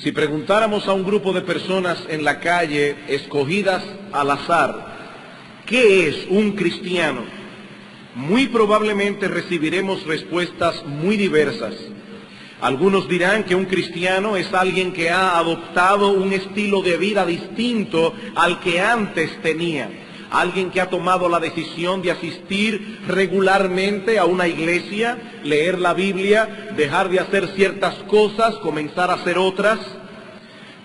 Si preguntáramos a un grupo de personas en la calle, escogidas al azar, ¿qué es un cristiano?, muy probablemente recibiremos respuestas muy diversas. Algunos dirán que un cristiano es alguien que ha adoptado un estilo de vida distinto al que antes tenía. Alguien que ha tomado la decisión de asistir regularmente a una iglesia, leer la Biblia, dejar de hacer ciertas cosas, comenzar a hacer otras.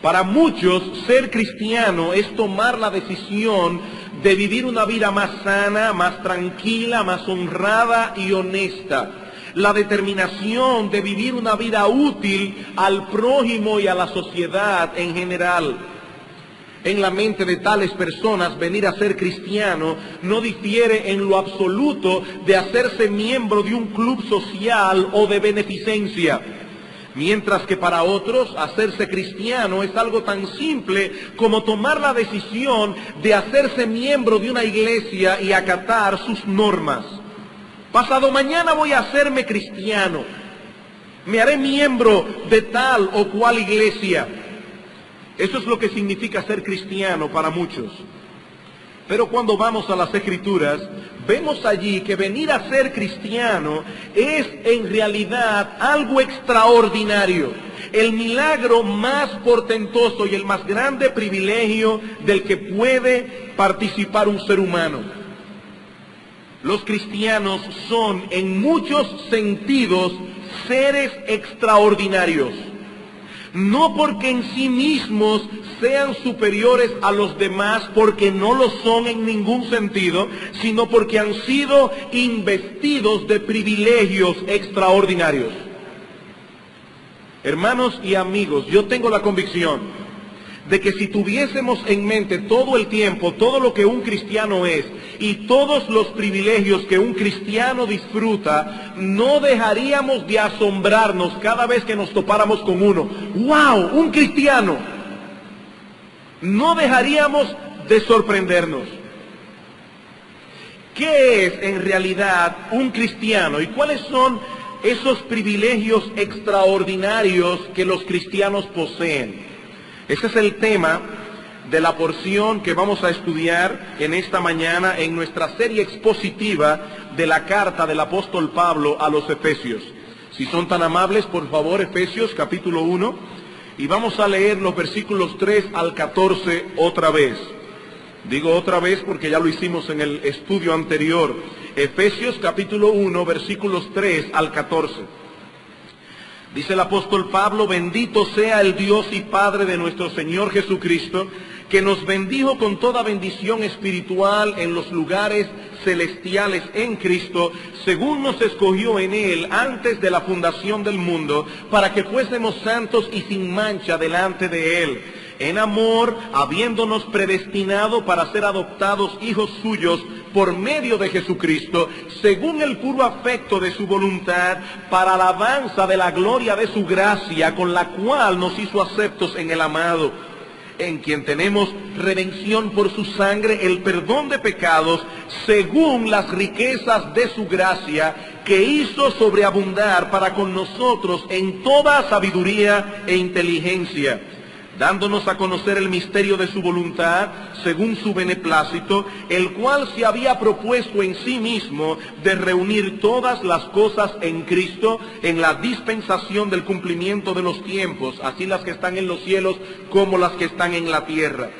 Para muchos, ser cristiano es tomar la decisión de vivir una vida más sana, más tranquila, más honrada y honesta. La determinación de vivir una vida útil al prójimo y a la sociedad en general. En la mente de tales personas, venir a ser cristiano no difiere en lo absoluto de hacerse miembro de un club social o de beneficencia. Mientras que para otros, hacerse cristiano es algo tan simple como tomar la decisión de hacerse miembro de una iglesia y acatar sus normas. Pasado mañana voy a hacerme cristiano. Me haré miembro de tal o cual iglesia. Eso es lo que significa ser cristiano para muchos. Pero cuando vamos a las Escrituras, vemos allí que venir a ser cristiano es en realidad algo extraordinario. El milagro más portentoso y el más grande privilegio del que puede participar un ser humano. Los cristianos son en muchos sentidos seres extraordinarios. No porque en sí mismos sean superiores a los demás, porque no lo son en ningún sentido, sino porque han sido investidos de privilegios extraordinarios. Hermanos y amigos, yo tengo la convicción de que si tuviésemos en mente todo el tiempo, todo lo que un cristiano es y todos los privilegios que un cristiano disfruta, no dejaríamos de asombrarnos cada vez que nos topáramos con uno. ¡Wow! ¡Un cristiano! No dejaríamos de sorprendernos. ¿Qué es en realidad un cristiano y cuáles son esos privilegios extraordinarios que los cristianos poseen? Ese es el tema de la porción que vamos a estudiar en esta mañana en nuestra serie expositiva de la carta del apóstol Pablo a los Efesios. Si son tan amables, por favor, Efesios capítulo 1, y vamos a leer los versículos 3 al 14 otra vez. Digo otra vez porque ya lo hicimos en el estudio anterior. Efesios capítulo 1, versículos 3 al 14. Dice el apóstol Pablo: bendito sea el Dios y Padre de nuestro Señor Jesucristo, que nos bendijo con toda bendición espiritual en los lugares celestiales en Cristo, según nos escogió en Él antes de la fundación del mundo, para que fuésemos santos y sin mancha delante de Él. En amor, habiéndonos predestinado para ser adoptados hijos suyos por medio de Jesucristo, según el puro afecto de su voluntad, para alabanza de la gloria de su gracia, con la cual nos hizo aceptos en el amado, en quien tenemos redención por su sangre, el perdón de pecados, según las riquezas de su gracia, que hizo sobreabundar para con nosotros en toda sabiduría e inteligencia, dándonos a conocer el misterio de su voluntad, según su beneplácito, el cual se había propuesto en sí mismo de reunir todas las cosas en Cristo, en la dispensación del cumplimiento de los tiempos, así las que están en los cielos como las que están en la tierra.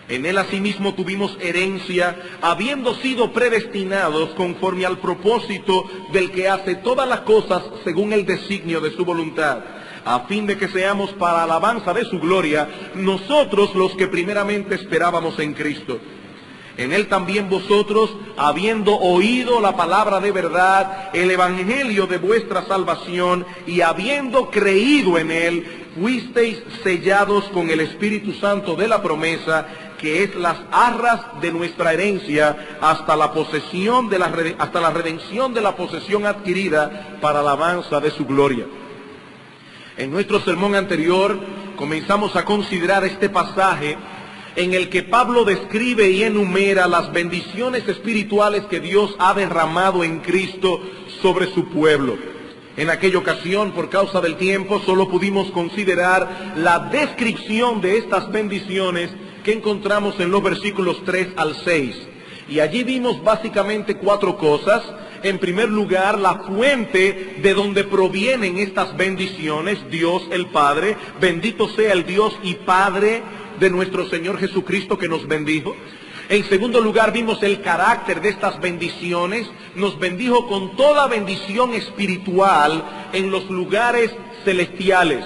En Él asimismo tuvimos herencia, habiendo sido predestinados conforme al propósito del que hace todas las cosas según el designio de su voluntad, a fin de que seamos para alabanza de su gloria, nosotros los que primeramente esperábamos en Cristo. En Él también vosotros, habiendo oído la palabra de verdad, el evangelio de vuestra salvación, y habiendo creído en Él, fuisteis sellados con el Espíritu Santo de la promesa, que es las arras de nuestra herencia, hasta la posesión de hasta la redención de la posesión adquirida para alabanza de su gloria. En nuestro sermón anterior comenzamos a considerar este pasaje en el que Pablo describe y enumera las bendiciones espirituales que Dios ha derramado en Cristo sobre su pueblo. En aquella ocasión, por causa del tiempo, solo pudimos considerar la descripción de estas bendiciones que encontramos en los versículos 3 al 6. Y allí vimos básicamente 4 cosas. En primer lugar, la fuente de donde provienen estas bendiciones, Dios el Padre. Bendito sea el Dios y Padre de nuestro Señor Jesucristo que nos bendijo. En segundo lugar, vimos el carácter de estas bendiciones. Nos bendijo con toda bendición espiritual en los lugares celestiales.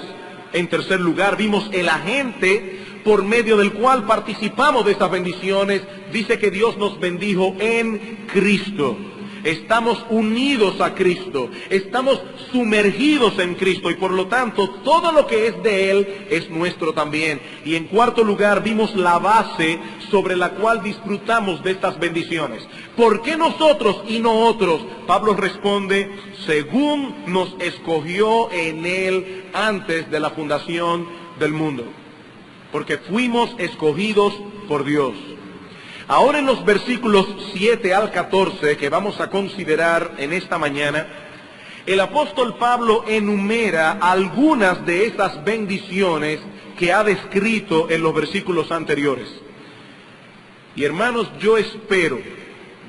En tercer lugar, vimos el agente por medio del cual participamos de estas bendiciones. Dice que Dios nos bendijo en Cristo. Estamos unidos a Cristo, estamos sumergidos en Cristo y por lo tanto todo lo que es de Él es nuestro también. Y en cuarto lugar vimos la base sobre la cual disfrutamos de estas bendiciones. ¿Por qué nosotros y no otros? Pablo responde, según nos escogió en Él antes de la fundación del mundo. Porque fuimos escogidos por Dios. Ahora en los versículos 7 al 14 que vamos a considerar en esta mañana, el apóstol Pablo enumera algunas de esas bendiciones que ha descrito en los versículos anteriores. Y hermanos, yo espero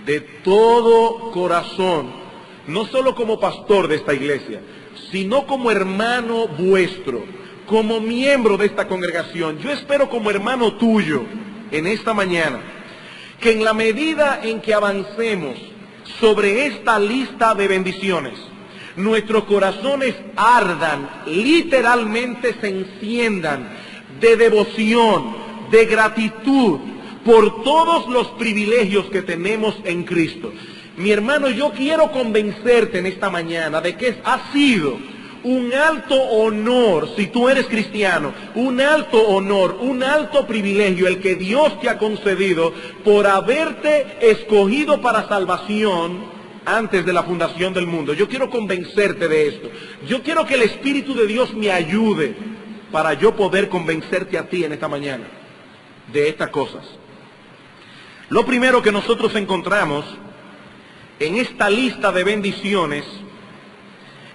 de todo corazón, no solo como pastor de esta iglesia, sino como hermano vuestro, como miembro de esta congregación, yo espero como hermano tuyo en esta mañana, que en la medida en que avancemos sobre esta lista de bendiciones, nuestros corazones ardan, literalmente se enciendan de devoción, de gratitud por todos los privilegios que tenemos en Cristo. Mi hermano, yo quiero convencerte en esta mañana de que ha sido un alto honor, si tú eres cristiano, un alto honor, un alto privilegio el que Dios te ha concedido por haberte escogido para salvación antes de la fundación del mundo. Yo quiero convencerte de esto. Yo quiero que el Espíritu de Dios me ayude para yo poder convencerte a ti en esta mañana de estas cosas. Lo primero que nosotros encontramos en esta lista de bendiciones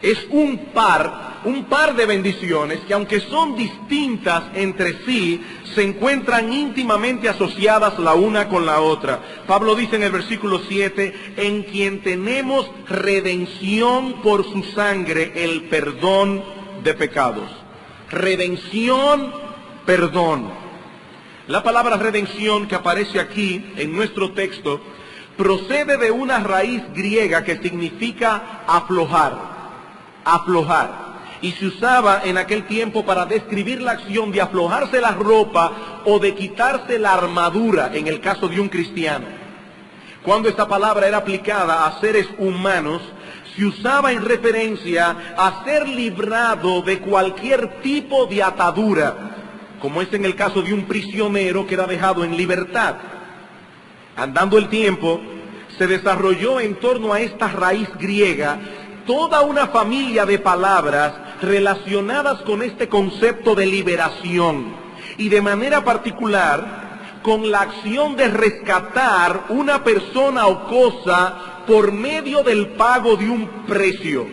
es un par de bendiciones que aunque son distintas entre sí, se encuentran íntimamente asociadas la una con la otra. Pablo dice en el versículo 7, en quien tenemos redención por su sangre, el perdón de pecados. Redención, perdón. La palabra redención que aparece aquí en nuestro texto procede de una raíz griega que significa aflojar. Y se usaba en aquel tiempo para describir la acción de aflojarse la ropa o de quitarse la armadura en el caso de un cristiano. Cuando esta palabra era aplicada a seres humanos, se usaba en referencia a ser librado de cualquier tipo de atadura, como es en el caso de un prisionero que era dejado en libertad. Andando el tiempo, se desarrolló en torno a esta raíz griega toda una familia de palabras relacionadas con este concepto de liberación y de manera particular con la acción de rescatar una persona o cosa por medio del pago de un precio.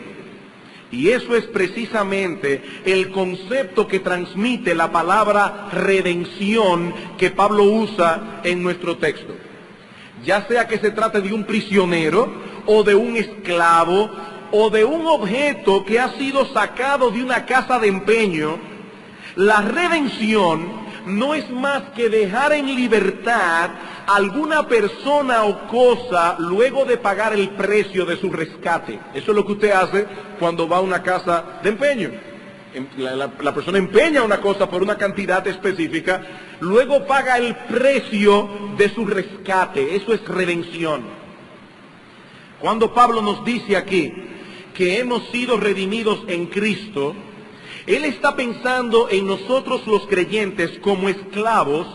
Y eso es precisamente el concepto que transmite la palabra redención que Pablo usa en nuestro texto. Ya sea que se trate de un prisionero o de un esclavo o de un objeto que ha sido sacado de una casa de empeño, la redención no es más que dejar en libertad alguna persona o cosa luego de pagar el precio de su rescate. Eso es lo que usted hace cuando va a una casa de empeño. La persona empeña una cosa por una cantidad específica, luego paga el precio de su rescate. Eso es redención. Cuando Pablo nos dice aquí que hemos sido redimidos en Cristo, él está pensando en nosotros los creyentes como esclavos,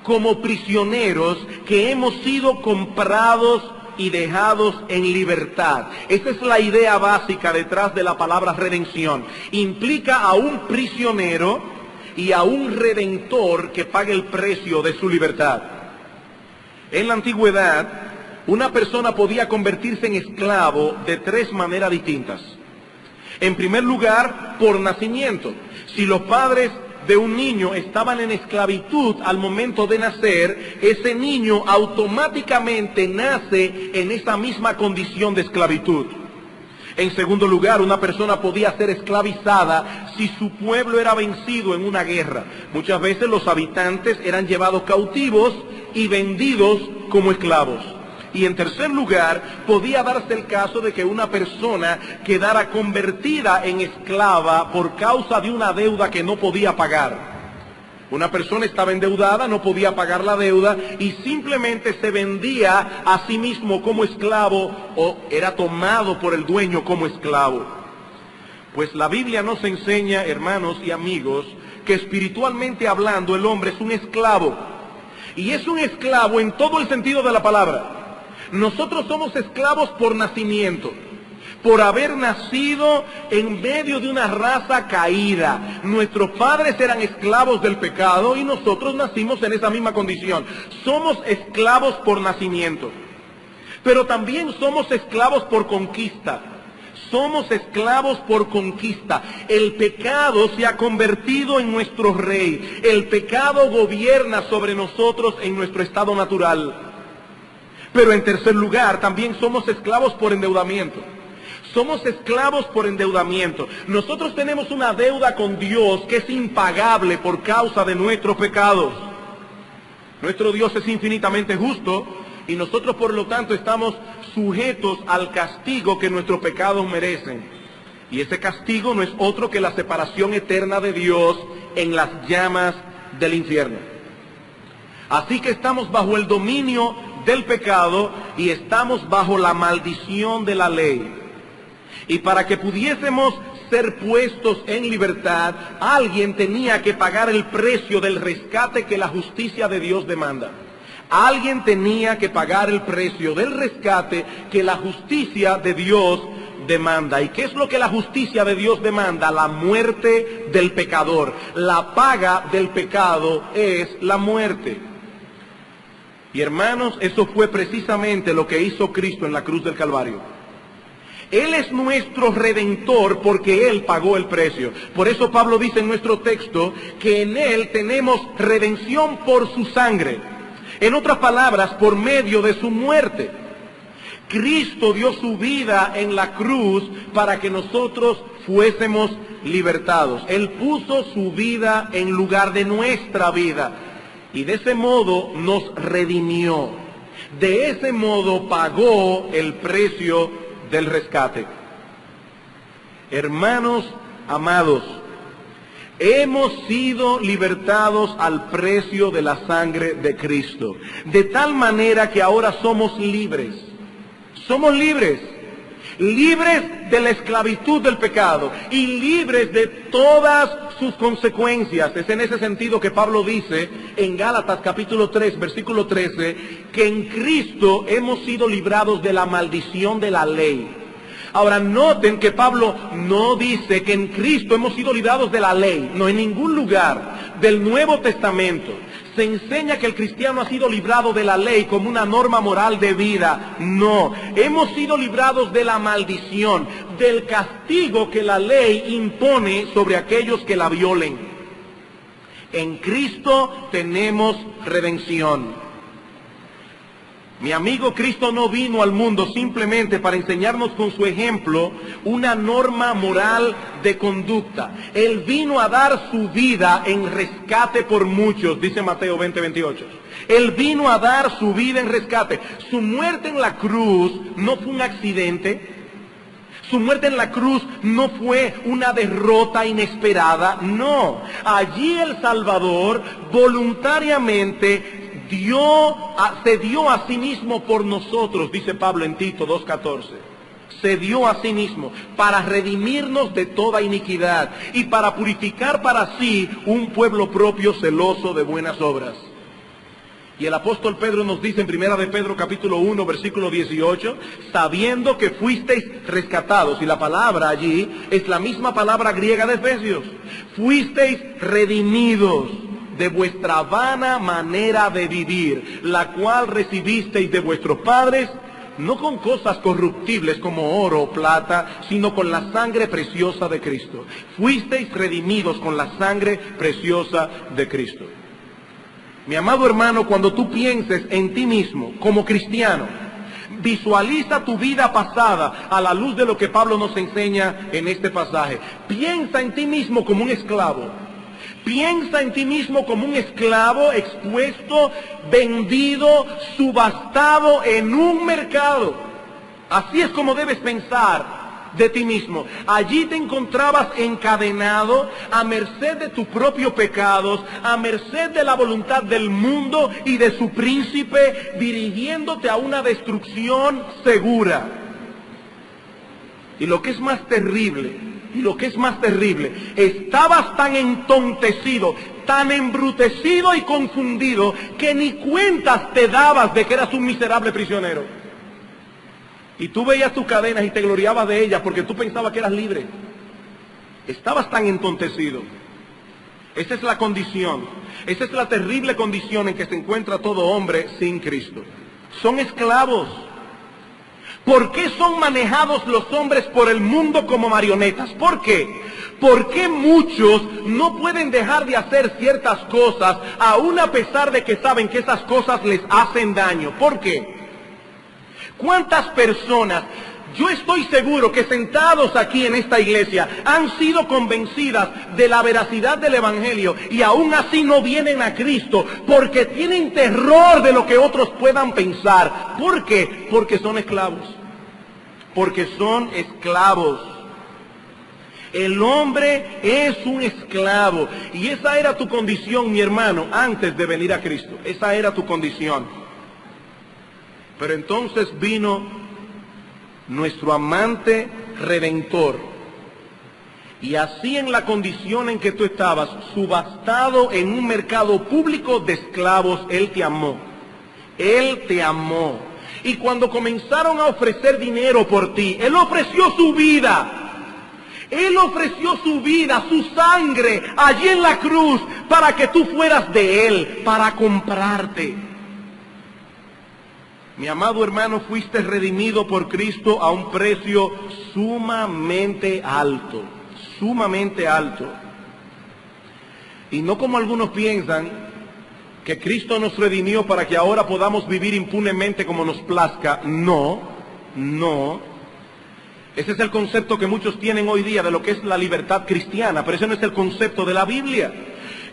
como prisioneros que hemos sido comprados y dejados en libertad. Esa es la idea básica detrás de la palabra redención. Implica a un prisionero y a un redentor que pague el precio de su libertad. En la antigüedad, una persona podía convertirse en esclavo de tres maneras distintas. En primer lugar, por nacimiento. Si los padres de un niño estaban en esclavitud al momento de nacer, ese niño automáticamente nace en esa misma condición de esclavitud. En segundo lugar, una persona podía ser esclavizada si su pueblo era vencido en una guerra. Muchas veces los habitantes eran llevados cautivos y vendidos como esclavos. Y en tercer lugar, podía darse el caso de que una persona quedara convertida en esclava por causa de una deuda que no podía pagar. Una persona estaba endeudada, no podía pagar la deuda y simplemente se vendía a sí mismo como esclavo o era tomado por el dueño como esclavo. Pues la Biblia nos enseña, hermanos y amigos, que espiritualmente hablando el hombre es un esclavo. Y es un esclavo en todo el sentido de la palabra. Nosotros somos esclavos por nacimiento, por haber nacido en medio de una raza caída. Nuestros padres eran esclavos del pecado y nosotros nacimos en esa misma condición. Somos esclavos por nacimiento, pero también somos esclavos por conquista. Somos esclavos por conquista. El pecado se ha convertido en nuestro rey. El pecado gobierna sobre nosotros en nuestro estado natural. Pero en tercer lugar, también somos esclavos por endeudamiento. Somos esclavos por endeudamiento. Nosotros tenemos una deuda con Dios que es impagable por causa de nuestros pecados. Nuestro Dios es infinitamente justo y nosotros por lo tanto estamos sujetos al castigo que nuestros pecados merecen. Y ese castigo no es otro que la separación eterna de Dios en las llamas del infierno. Así que estamos bajo el dominio del pecado y estamos bajo la maldición de la ley. Y para que pudiésemos ser puestos en libertad, alguien tenía que pagar el precio del rescate que la justicia de Dios demanda. Alguien tenía que pagar el precio del rescate que la justicia de Dios demanda. ¿Y qué es lo que la justicia de Dios demanda? La muerte del pecador. La paga del pecado es la muerte. Y hermanos, eso fue precisamente lo que hizo Cristo en la cruz del Calvario. Él es nuestro redentor porque Él pagó el precio. Por eso Pablo dice en nuestro texto que en Él tenemos redención por su sangre. En otras palabras, por medio de su muerte. Cristo dio su vida en la cruz para que nosotros fuésemos libertados. Él puso su vida en lugar de nuestra vida. Y de ese modo nos redimió. De ese modo pagó el precio del rescate. Hermanos amados, hemos sido libertados al precio de la sangre de Cristo. De tal manera que ahora somos libres. Somos libres. Libres de la esclavitud del pecado y libres de todas sus consecuencias. Es en ese sentido que Pablo dice en Gálatas capítulo 3, versículo 13, que en Cristo hemos sido librados de la maldición de la ley. Ahora noten que Pablo no dice que en Cristo hemos sido librados de la ley. No, en ningún lugar del Nuevo Testamento se enseña que el cristiano ha sido librado de la ley como una norma moral de vida. No, hemos sido librados de la maldición, del castigo que la ley impone sobre aquellos que la violen. En Cristo tenemos redención. Mi amigo, Cristo no vino al mundo simplemente para enseñarnos con su ejemplo una norma moral de conducta. Él vino a dar su vida en rescate por muchos, dice Mateo 20:28. Él vino a dar su vida en rescate. Su muerte en la cruz no fue un accidente. Su muerte en la cruz no fue una derrota inesperada. No, allí el Salvador voluntariamente se dio a sí mismo por nosotros, dice Pablo en Tito 2:14. Se dio a sí mismo para redimirnos de toda iniquidad y para purificar para sí un pueblo propio celoso de buenas obras. Y el apóstol Pedro nos dice en primera de Pedro capítulo 1 versículo 18, sabiendo que fuisteis rescatados, y la palabra allí es la misma palabra griega de Efesios, fuisteis redimidos de vuestra vana manera de vivir, la cual recibisteis de vuestros padres, no con cosas corruptibles como oro o plata, sino con la sangre preciosa de Cristo. Fuisteis redimidos con la sangre preciosa de Cristo. Mi amado hermano, cuando tú pienses en ti mismo como cristiano, visualiza tu vida pasada a la luz de lo que Pablo nos enseña en este pasaje. Piensa en ti mismo como un esclavo. Piensa en ti mismo como un esclavo expuesto, vendido, subastado en un mercado. Así es como debes pensar de ti mismo. Allí te encontrabas encadenado a merced de tus propios pecados, a merced de la voluntad del mundo y de su príncipe, dirigiéndote a una destrucción segura. Y lo que es más terrible, estabas tan entontecido, tan embrutecido y confundido, que ni cuentas te dabas de que eras un miserable prisionero. Y tú veías tus cadenas y te gloriabas de ellas porque tú pensabas que eras libre. Estabas tan entontecido. Esa es la condición, esa es la terrible condición en que se encuentra todo hombre sin Cristo. Son esclavos. ¿Por qué son manejados los hombres por el mundo como marionetas? ¿Por qué? ¿Por qué muchos no pueden dejar de hacer ciertas cosas, aún a pesar de que saben que esas cosas les hacen daño? ¿Por qué? ¿Cuántas personas, yo estoy seguro que sentados aquí en esta iglesia, han sido convencidas de la veracidad del Evangelio y aún así no vienen a Cristo porque tienen terror de lo que otros puedan pensar? ¿Por qué? Porque son esclavos. Porque son esclavos. El hombre es un esclavo. Y esa era tu condición, mi hermano, antes de venir a Cristo. Esa era tu condición. Pero entonces vino nuestro amante redentor. Y así, en la condición en que tú estabas, subastado en un mercado público de esclavos, Él te amó. Él te amó. Y cuando comenzaron a ofrecer dinero por ti, Él ofreció su vida. Él ofreció su vida, su sangre, allí en la cruz, para que tú fueras de Él, para comprarte. Mi amado hermano, fuiste redimido por Cristo a un precio sumamente alto, sumamente alto. Y no como algunos piensan, que Cristo nos redimió para que ahora podamos vivir impunemente como nos plazca. No, no. Ese es el concepto que muchos tienen hoy día de lo que es la libertad cristiana, pero ese no es el concepto de la Biblia.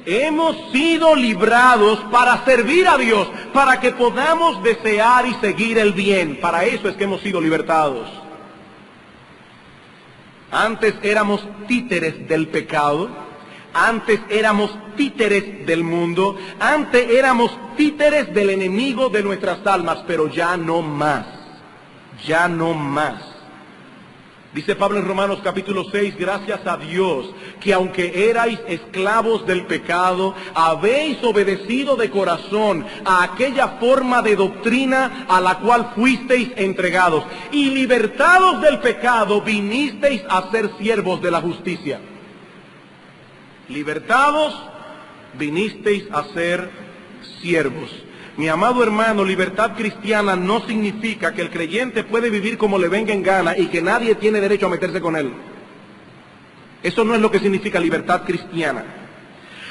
Hemos sido librados para servir a Dios, para que podamos desear y seguir el bien. Para eso es que hemos sido libertados. Antes éramos títeres del pecado, antes éramos títeres del mundo, antes éramos títeres del enemigo de nuestras almas, pero ya no más, ya no más. Dice Pablo en Romanos capítulo 6, gracias a Dios, que aunque erais esclavos del pecado, habéis obedecido de corazón a aquella forma de doctrina a la cual fuisteis entregados. Y libertados del pecado, vinisteis a ser siervos de la justicia. Libertados, vinisteis a ser siervos. Mi amado hermano, libertad cristiana no significa que el creyente puede vivir como le venga en gana y que nadie tiene derecho a meterse con él. Eso no es lo que significa libertad cristiana.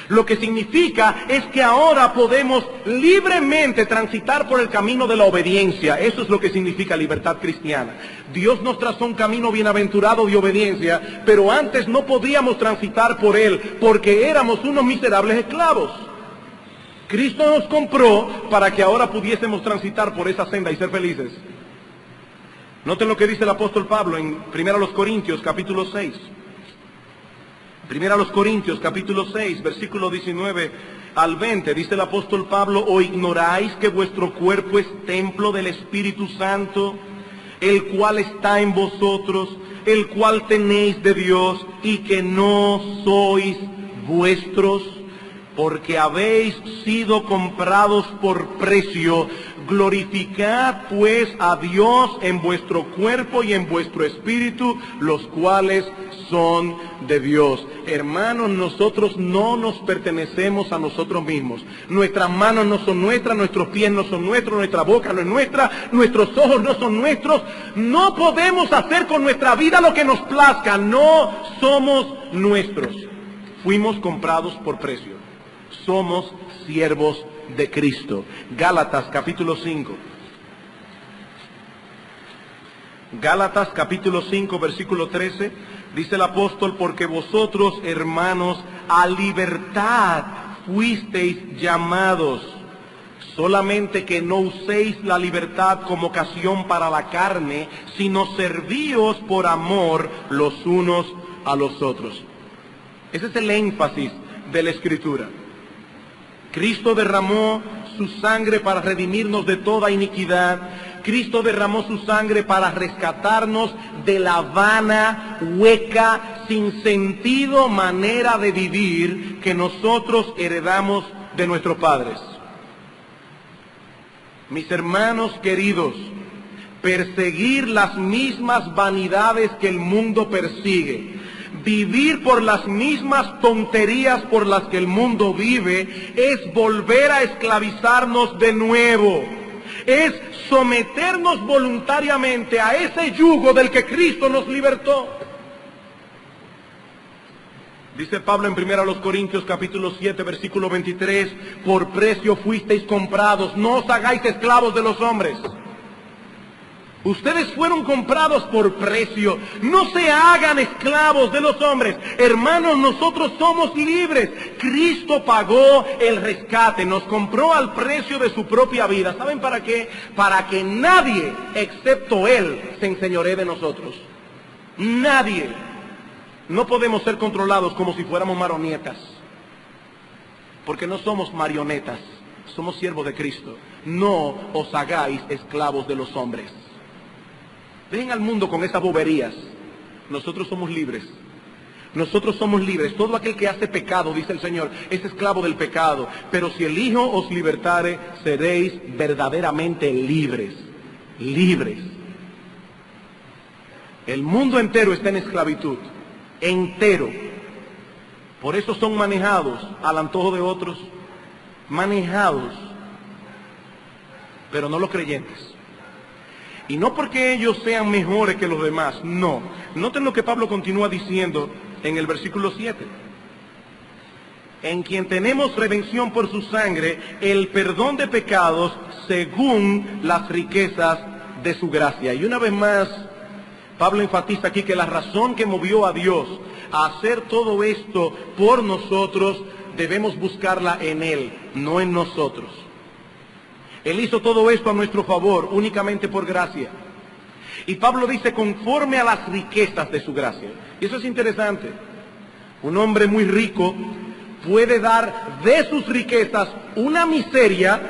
Lo que significa es que ahora podemos libremente transitar por el camino de la obediencia. Eso es lo que significa libertad cristiana. Dios nos trazó un camino bienaventurado de obediencia, pero antes no podíamos transitar por él porque éramos unos miserables esclavos. Cristo nos compró para que ahora pudiésemos transitar por esa senda y ser felices. Noten lo que dice el apóstol Pablo en 1 Corintios capítulo 6. 1 Corintios capítulo 6, versículo 19 al 20, dice el apóstol Pablo: ¿o ignoráis que vuestro cuerpo es templo del Espíritu Santo, el cual está en vosotros, el cual tenéis de Dios, y que no sois vuestros? Porque habéis sido comprados por precio. glorificad pues a Dios en vuestro cuerpo y en vuestro espíritu, los cuales son de Dios. Hermanos, nosotros no nos pertenecemos a nosotros mismos. Nuestras manos no son nuestras, nuestros pies no son nuestros, nuestra boca no es nuestra, nuestros ojos no son nuestros. No podemos hacer con nuestra vida lo que nos plazca, no somos nuestros. Fuimos comprados por precio. Somos siervos de Cristo. Gálatas capítulo 5. Gálatas capítulo 5 versículo 13, dice el apóstol: porque vosotros, hermanos, a libertad fuisteis llamados, solamente que no uséis la libertad como ocasión para la carne, sino servíos por amor los unos a los otros. Ese es el énfasis de la Escritura. Cristo derramó su sangre para redimirnos de toda iniquidad. Cristo derramó su sangre para rescatarnos de la vana, hueca, sin sentido manera de vivir que nosotros heredamos de nuestros padres. Mis hermanos queridos, perseguir las mismas vanidades que el mundo persigue, vivir por las mismas tonterías por las que el mundo vive, es volver a esclavizarnos de nuevo. Es someternos voluntariamente a ese yugo del que Cristo nos libertó. Dice Pablo en 1 Corintios capítulo 7 versículo 23, por precio fuisteis comprados, no os hagáis esclavos de los hombres. Ustedes fueron comprados por precio, no se hagan esclavos de los hombres. Hermanos, nosotros somos libres. Cristo pagó el rescate, nos compró al precio de su propia vida. ¿Saben para qué? Para que nadie, excepto Él, se enseñoree de nosotros. Nadie. No podemos ser controlados como si fuéramos marionetas, porque no somos marionetas, somos siervos de Cristo. No os hagáis esclavos de los hombres. Dejen al mundo con esas boberías. Nosotros somos libres. Nosotros somos libres. Todo aquel que hace pecado, dice el Señor, es esclavo del pecado. Pero si el Hijo os libertare, seréis verdaderamente libres. Libres. El mundo entero está en esclavitud. Entero. Por eso son manejados al antojo de otros. Manejados. Pero no los creyentes. Y no porque ellos sean mejores que los demás, no. Noten lo que Pablo continúa diciendo en el versículo 7. En quien tenemos redención por su sangre, el perdón de pecados según las riquezas de su gracia. Y una vez más, Pablo enfatiza aquí que la razón que movió a Dios a hacer todo esto por nosotros, debemos buscarla en Él, no en nosotros. Él hizo todo esto a nuestro favor, únicamente por gracia. Y Pablo dice, conforme a las riquezas de su gracia. Y eso es interesante. Un hombre muy rico puede dar de sus riquezas una miseria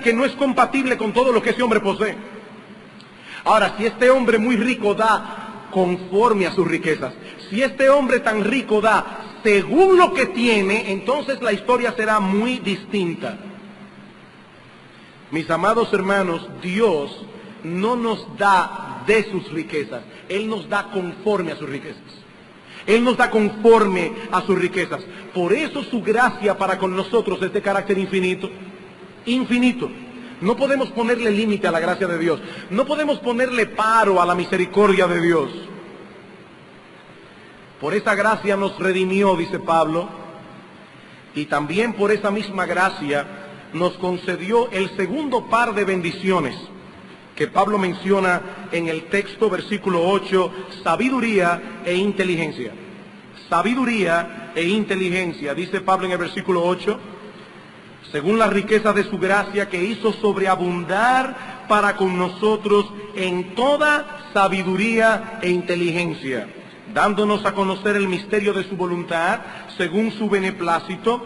que no es compatible con todo lo que ese hombre posee. Ahora, si este hombre muy rico da conforme a sus riquezas, si este hombre tan rico da según lo que tiene, entonces la historia será muy distinta. Mis amados hermanos, Dios no nos da de sus riquezas, Él nos da conforme a sus riquezas. Él nos da conforme a sus riquezas. Por eso su gracia para con nosotros es de carácter infinito. Infinito. No podemos ponerle límite a la gracia de Dios. No podemos ponerle paro a la misericordia de Dios. Por esa gracia nos redimió, dice Pablo, y también por esa misma gracia nos concedió el segundo par de bendiciones que Pablo menciona en el texto, versículo 8, sabiduría e inteligencia. Sabiduría e inteligencia, dice Pablo en el versículo 8, según las riquezas de su gracia que hizo sobreabundar para con nosotros en toda sabiduría e inteligencia, dándonos a conocer el misterio de su voluntad, según su beneplácito,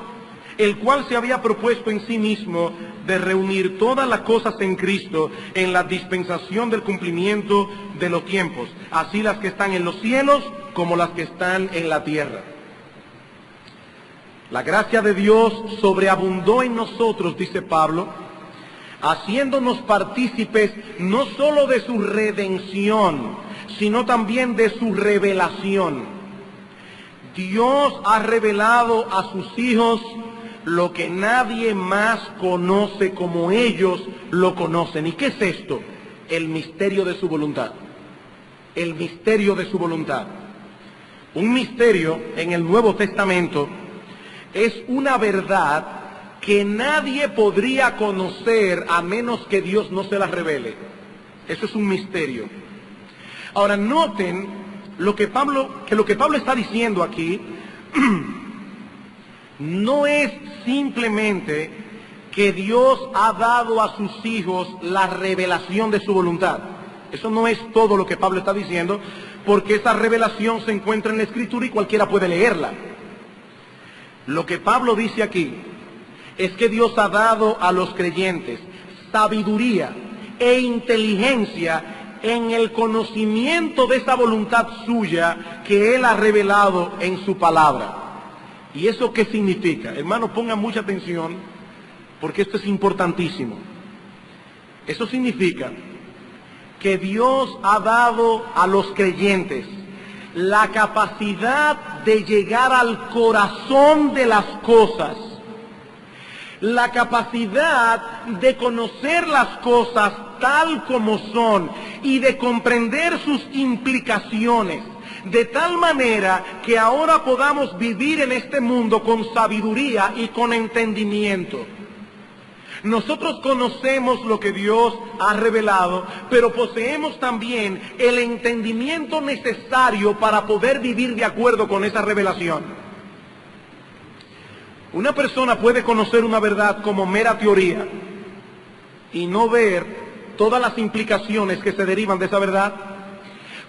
el cual se había propuesto en sí mismo de reunir todas las cosas en Cristo en la dispensación del cumplimiento de los tiempos, así las que están en los cielos como las que están en la tierra. La gracia de Dios sobreabundó en nosotros, dice Pablo, haciéndonos partícipes no solo de su redención, sino también de su revelación. Dios ha revelado a sus hijos lo que nadie más conoce como ellos lo conocen. ¿Y qué es esto? El misterio de su voluntad. El misterio de su voluntad. Un misterio en el Nuevo Testamento es una verdad que nadie podría conocer a menos que Dios no se la revele. Eso es un misterio. Ahora noten lo que Pablo está diciendo aquí no es simplemente que Dios ha dado a sus hijos la revelación de su voluntad. Eso no es todo lo que Pablo está diciendo, porque esa revelación se encuentra en la Escritura y cualquiera puede leerla. Lo que Pablo dice aquí es que Dios ha dado a los creyentes sabiduría e inteligencia en el conocimiento de esa voluntad suya que Él ha revelado en su palabra. ¿Y eso qué significa? Hermanos, pongan mucha atención, porque esto es importantísimo. Eso significa que Dios ha dado a los creyentes la capacidad de llegar al corazón de las cosas, la capacidad de conocer las cosas tal como son y de comprender sus implicaciones, de tal manera que ahora podamos vivir en este mundo con sabiduría y con entendimiento. Nosotros conocemos lo que Dios ha revelado, pero poseemos también el entendimiento necesario para poder vivir de acuerdo con esa revelación. Una persona puede conocer una verdad como mera teoría y no ver todas las implicaciones que se derivan de esa verdad.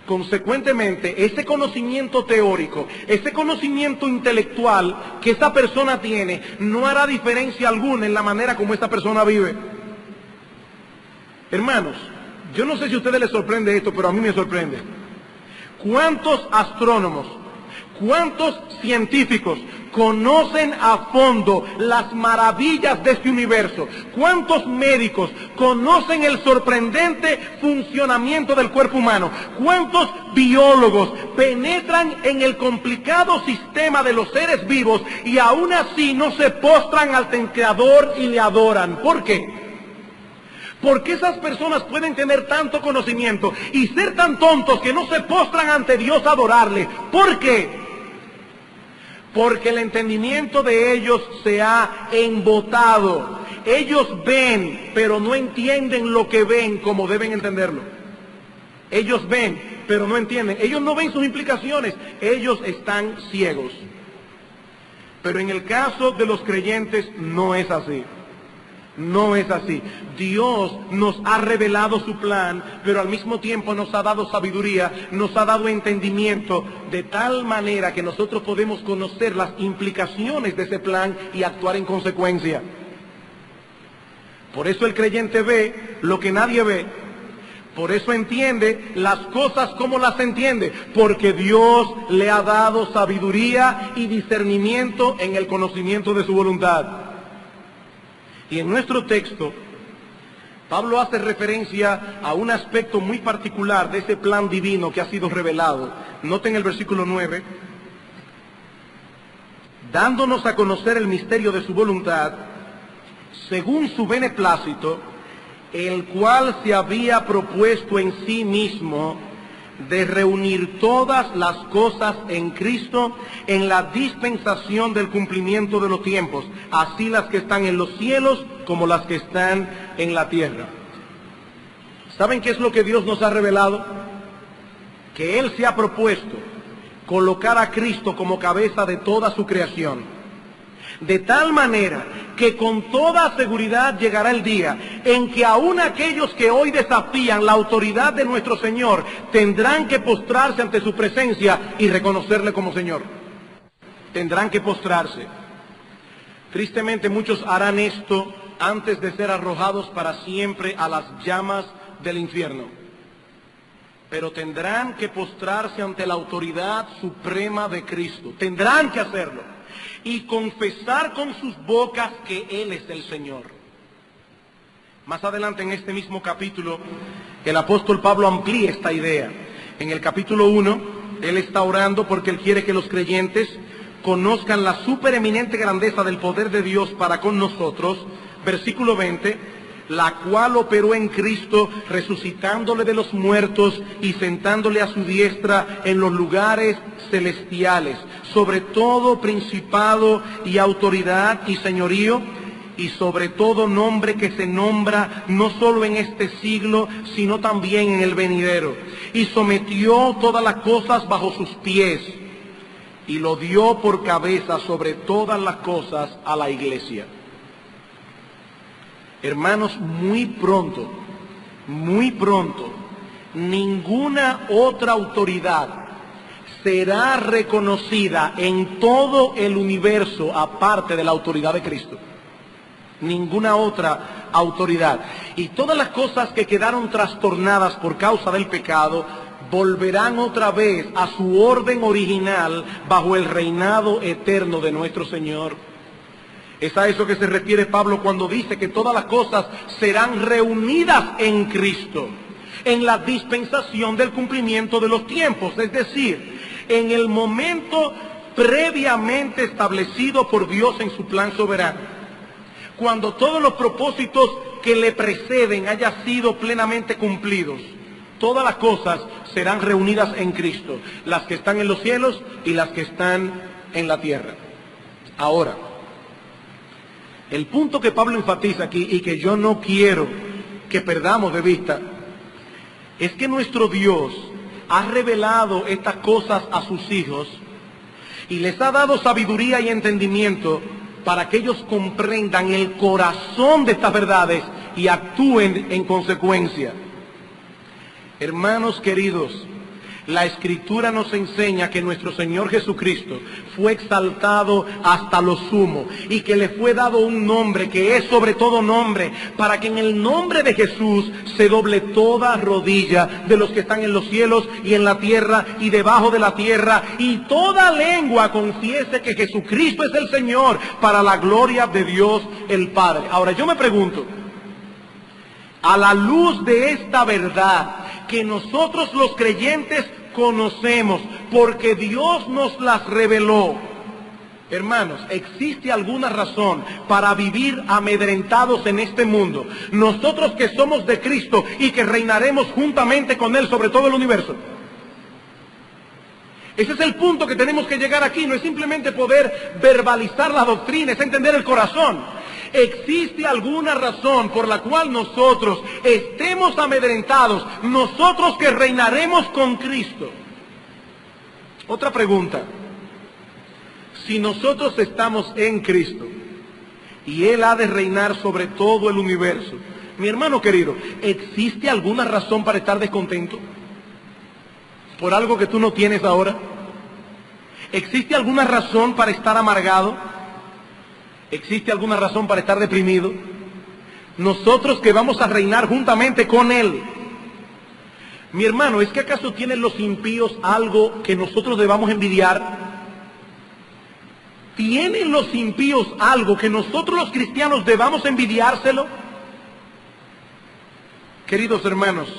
Consecuentemente, ese conocimiento teórico, ese conocimiento intelectual que esa persona tiene, no hará diferencia alguna en la manera como esa persona vive. Hermanos, yo no sé si a ustedes les sorprende esto, pero a mí me sorprende. ¿Cuántos astrónomos, cuántos científicos conocen a fondo las maravillas de este universo? ¿Cuántos médicos conocen el sorprendente funcionamiento del cuerpo humano? ¿Cuántos biólogos penetran en el complicado sistema de los seres vivos y aún así no se postran ante el Creador y le adoran? ¿Por qué? Porque esas personas pueden tener tanto conocimiento y ser tan tontos que no se postran ante Dios a adorarle. ¿Por qué? Porque el entendimiento de ellos se ha embotado. Ellos ven, pero no entienden lo que ven como deben entenderlo. Ellos ven, pero no entienden. Ellos no ven sus implicaciones. Ellos están ciegos. Pero en el caso de los creyentes no es así. No es así. Dios nos ha revelado su plan, pero al mismo tiempo nos ha dado sabiduría, nos ha dado entendimiento, de tal manera que nosotros podemos conocer las implicaciones de ese plan y actuar en consecuencia. Por eso el creyente ve lo que nadie ve. Por eso entiende las cosas como las entiende, porque Dios le ha dado sabiduría y discernimiento en el conocimiento de su voluntad. Y en nuestro texto, Pablo hace referencia a un aspecto muy particular de ese plan divino que ha sido revelado. Noten el versículo 9. Dándonos a conocer el misterio de su voluntad, según su beneplácito, el cual se había propuesto en sí mismo de reunir todas las cosas en Cristo en la dispensación del cumplimiento de los tiempos, así las que están en los cielos como las que están en la tierra. ¿Saben qué es lo que Dios nos ha revelado? Que Él se ha propuesto colocar a Cristo como cabeza de toda su creación, de tal manera que con toda seguridad llegará el día en que aún aquellos que hoy desafían la autoridad de nuestro Señor tendrán que postrarse ante su presencia y reconocerle como Señor. Tendrán que postrarse. Tristemente muchos harán esto antes de ser arrojados para siempre a las llamas del infierno. Pero tendrán que postrarse ante la autoridad suprema de Cristo. Tendrán que hacerlo. Y confesar con sus bocas que Él es el Señor. Más adelante en este mismo capítulo, el apóstol Pablo amplía esta idea. En el capítulo 1, él está orando porque él quiere que los creyentes conozcan la supereminente grandeza del poder de Dios para con nosotros. Versículo 20, la cual operó en Cristo, resucitándole de los muertos y sentándole a su diestra en los lugares celestiales, sobre todo principado y autoridad y señorío, y sobre todo nombre que se nombra no solo en este siglo, sino también en el venidero. Y sometió todas las cosas bajo sus pies, y lo dio por cabeza sobre todas las cosas a la iglesia. Hermanos, muy pronto, ninguna otra autoridad será reconocida en todo el universo aparte de la autoridad de Cristo. Ninguna otra autoridad. Y todas las cosas que quedaron trastornadas por causa del pecado volverán otra vez a su orden original bajo el reinado eterno de nuestro Señor. Es a eso que se refiere Pablo cuando dice que todas las cosas serán reunidas en Cristo, en la dispensación del cumplimiento de los tiempos, es decir, en el momento previamente establecido por Dios en su plan soberano. Cuando todos los propósitos que le preceden hayan sido plenamente cumplidos, todas las cosas serán reunidas en Cristo, las que están en los cielos y las que están en la tierra. Ahora, el punto que Pablo enfatiza aquí y que yo no quiero que perdamos de vista es que nuestro Dios ha revelado estas cosas a sus hijos y les ha dado sabiduría y entendimiento para que ellos comprendan el corazón de estas verdades y actúen en consecuencia. Hermanos queridos, la Escritura nos enseña que nuestro Señor Jesucristo fue exaltado hasta lo sumo y que le fue dado un nombre que es sobre todo nombre, para que en el nombre de Jesús se doble toda rodilla de los que están en los cielos y en la tierra y debajo de la tierra, y toda lengua confiese que Jesucristo es el Señor, para la gloria de Dios el Padre. Ahora yo me pregunto, a la luz de esta verdad que nosotros los creyentes conocemos, porque Dios nos las reveló, hermanos, ¿existe alguna razón para vivir amedrentados en este mundo? Nosotros que somos de Cristo y que reinaremos juntamente con Él sobre todo el universo. Ese es el punto que tenemos que llegar aquí. No es simplemente poder verbalizar la doctrina, es entender el corazón. ¿Existe alguna razón por la cual nosotros estemos amedrentados, nosotros que reinaremos con Cristo? Otra pregunta. Si nosotros estamos en Cristo y Él ha de reinar sobre todo el universo, mi hermano querido, ¿existe alguna razón para estar descontento por algo que tú no tienes ahora? ¿Existe alguna razón para estar amargado? ¿Existe alguna razón para estar deprimido? Nosotros que vamos a reinar juntamente con Él. Mi hermano, ¿es que acaso tienen los impíos algo que nosotros debamos envidiar? ¿Tienen los impíos algo que nosotros los cristianos debamos envidiárselo? Queridos hermanos,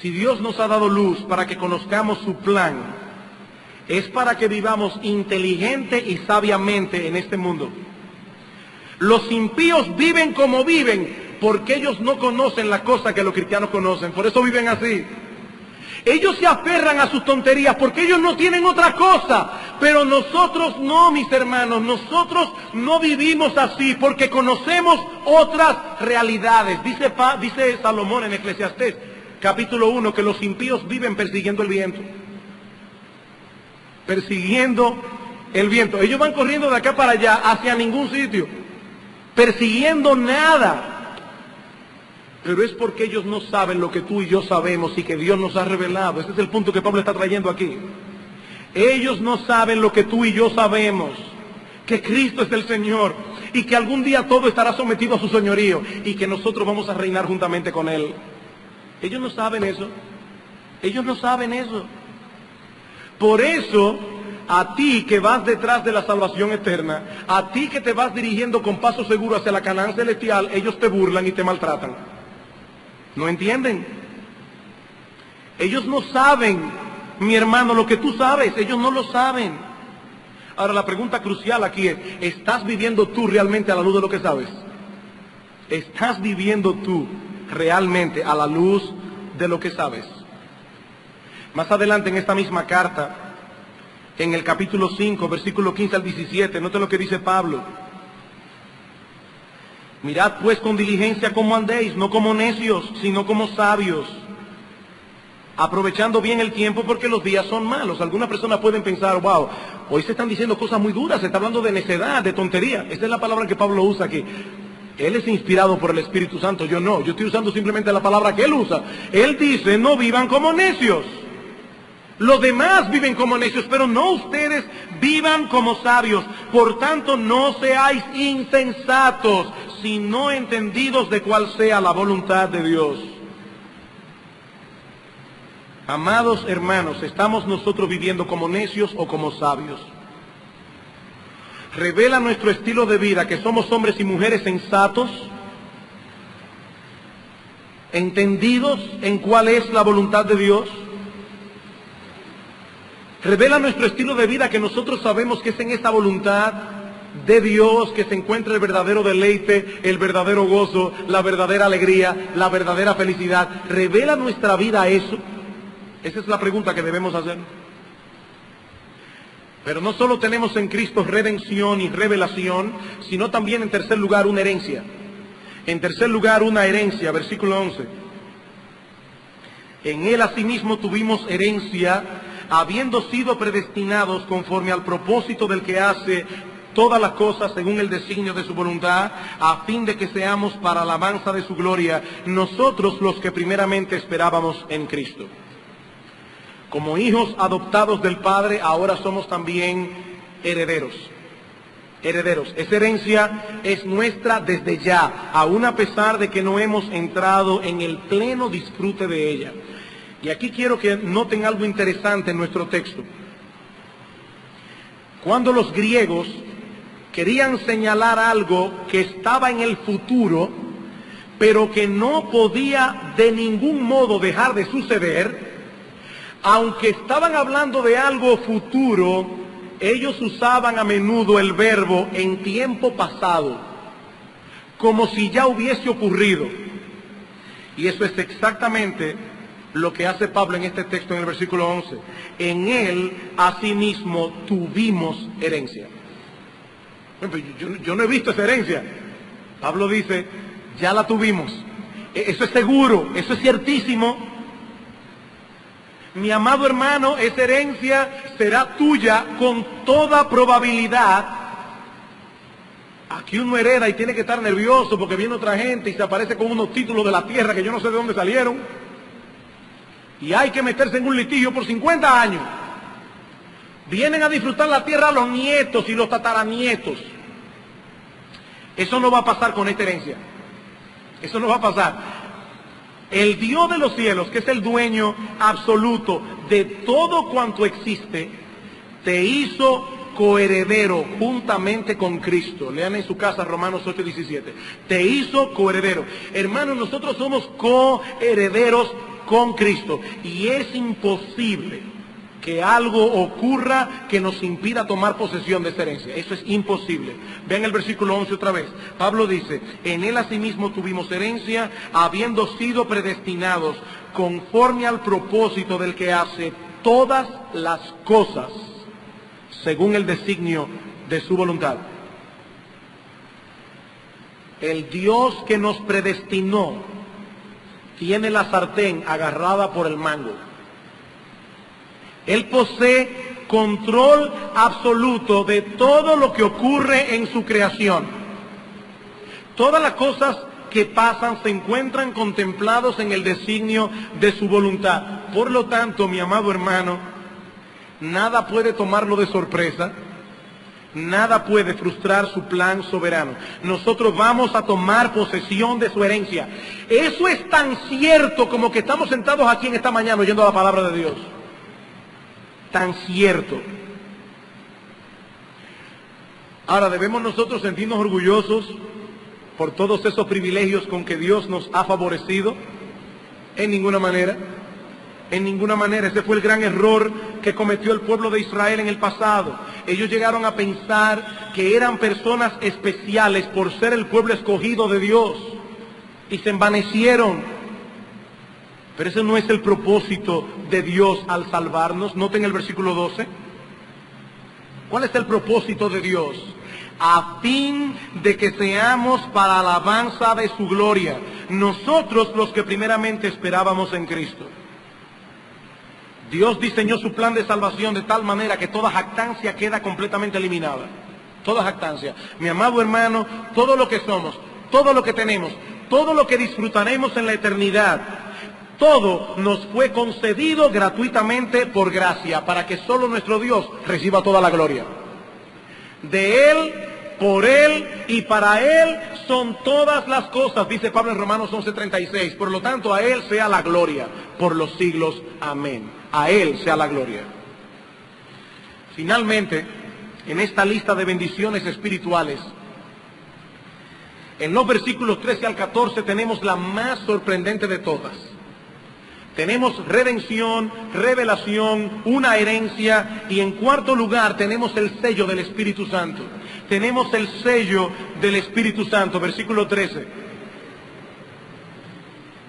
si Dios nos ha dado luz para que conozcamos su plan, es para que vivamos inteligente y sabiamente en este mundo. Los impíos viven como viven porque ellos no conocen la cosa que los cristianos conocen, por eso viven así. Ellos se aferran a sus tonterías porque ellos no tienen otra cosa, pero nosotros no, mis hermanos, nosotros no vivimos así porque conocemos otras realidades. Dice Salomón en Eclesiastés, capítulo 1, que los impíos viven persiguiendo el viento. Persiguiendo el viento. Ellos van corriendo de acá para allá, hacia ningún sitio, persiguiendo nada. Pero es porque ellos no saben lo que tú y yo sabemos y que Dios nos ha revelado. Ese es el punto que Pablo está trayendo aquí. Ellos no saben lo que tú y yo sabemos, que Cristo es el Señor y que algún día todo estará sometido a su señorío y que nosotros vamos a reinar juntamente con Él. Ellos no saben eso. Ellos no saben eso. Por eso, a ti que vas detrás de la salvación eterna, a ti que te vas dirigiendo con paso seguro hacia la Canaán celestial, ellos te burlan y te maltratan. ¿No entienden? Ellos no saben, mi hermano, lo que tú sabes, ellos no lo saben. Ahora la pregunta crucial aquí es, ¿estás viviendo tú realmente a la luz de lo que sabes? ¿Estás viviendo tú realmente a la luz de lo que sabes? Más adelante en esta misma carta, en el capítulo 5, versículo 15 al 17, note lo que dice Pablo. Mirad pues con diligencia cómo andéis, no como necios, sino como sabios, aprovechando bien el tiempo porque los días son malos. Algunas personas pueden pensar, wow, hoy se están diciendo cosas muy duras, se está hablando de necedad, de tontería. Esta es la palabra que Pablo usa aquí. Él es inspirado por el Espíritu Santo, yo no, yo estoy usando simplemente la palabra que él usa. Él dice, no vivan como necios. Los demás viven como necios, pero no ustedes, vivan como sabios. Por tanto, no seáis insensatos, sino entendidos de cuál sea la voluntad de Dios. Amados hermanos, ¿estamos nosotros viviendo como necios o como sabios? ¿Revela nuestro estilo de vida que somos hombres y mujeres sensatos, entendidos en cuál es la voluntad de Dios? ¿Revela nuestro estilo de vida que nosotros sabemos que es en esta voluntad de Dios que se encuentra el verdadero deleite, el verdadero gozo, la verdadera alegría, la verdadera felicidad? ¿Revela nuestra vida eso? Esa es la pregunta que debemos hacer. Pero no solo tenemos en Cristo redención y revelación, sino también en tercer lugar una herencia. En tercer lugar una herencia, versículo 11. En Él asimismo tuvimos herencia, habiendo sido predestinados conforme al propósito del que hace todas las cosas según el designio de su voluntad, a fin de que seamos para alabanza de su gloria, nosotros los que primeramente esperábamos en Cristo. Como hijos adoptados del Padre, ahora somos también herederos. Herederos. Esa herencia es nuestra desde ya, aún a pesar de que no hemos entrado en el pleno disfrute de ella. Y aquí quiero que noten algo interesante en nuestro texto. Cuando los griegos querían señalar algo que estaba en el futuro, pero que no podía de ningún modo dejar de suceder, aunque estaban hablando de algo futuro, ellos usaban a menudo el verbo en tiempo pasado, como si ya hubiese ocurrido. Y eso es exactamente lo que hace Pablo en este texto en el versículo 11. En Él, asimismo, tuvimos herencia. Yo no he visto esa herencia. Pablo dice, ya la tuvimos. Eso es seguro, eso es ciertísimo. Mi amado hermano, esa herencia será tuya con toda probabilidad. Aquí uno hereda y tiene que estar nervioso porque viene otra gente y se aparece con unos títulos de la tierra que yo no sé de dónde salieron. Y hay que meterse en un litigio por 50 años. Vienen a disfrutar la tierra los nietos y los tataranietos. Eso no va a pasar con esta herencia. Eso no va a pasar. El Dios de los cielos, que es el dueño absoluto de todo cuanto existe, te hizo coheredero juntamente con Cristo. Lean en su casa Romanos 8:17. Te hizo coheredero. Hermanos, nosotros somos coherederos con Cristo. Y es imposible que algo ocurra que nos impida tomar posesión de esta herencia. Eso es imposible. Vean el versículo 11 otra vez. Pablo dice, en Él asimismo tuvimos herencia, habiendo sido predestinados conforme al propósito del que hace todas las cosas según el designio de su voluntad. El Dios que nos predestinó tiene la sartén agarrada por el mango. Él posee control absoluto de todo lo que ocurre en su creación. Todas las cosas que pasan se encuentran contemplados en el designio de su voluntad. Por lo tanto, mi amado hermano, nada puede tomarlo de sorpresa. Nada puede frustrar su plan soberano. Nosotros vamos a tomar posesión de su herencia. Eso es tan cierto como que estamos sentados aquí en esta mañana oyendo la palabra de Dios. Tan cierto. Ahora, ¿debemos nosotros sentirnos orgullosos por todos esos privilegios con que Dios nos ha favorecido? En ninguna manera. En ninguna manera. Ese fue el gran error que cometió el pueblo de Israel en el pasado. Ellos llegaron a pensar que eran personas especiales por ser el pueblo escogido de Dios y se envanecieron. Pero ese no es el propósito de Dios al salvarnos. Noten el versículo 12. ¿Cuál es el propósito de Dios? A fin de que seamos para alabanza de su gloria, nosotros los que primeramente esperábamos en Cristo. Dios diseñó su plan de salvación de tal manera que toda jactancia queda completamente eliminada. Toda jactancia. Mi amado hermano, todo lo que somos, todo lo que tenemos, todo lo que disfrutaremos en la eternidad, todo nos fue concedido gratuitamente por gracia, para que solo nuestro Dios reciba toda la gloria. De Él, por Él y para Él son todas las cosas, dice Pablo en Romanos 11:36. Por lo tanto, a Él sea la gloria por los siglos. Amén. A Él sea la gloria. Finalmente, en esta lista de bendiciones espirituales, en los versículos 13 al 14 tenemos la más sorprendente de todas. Tenemos redención, revelación, una herencia y en cuarto lugar tenemos el sello del Espíritu Santo. Tenemos el sello del Espíritu Santo, versículo 13.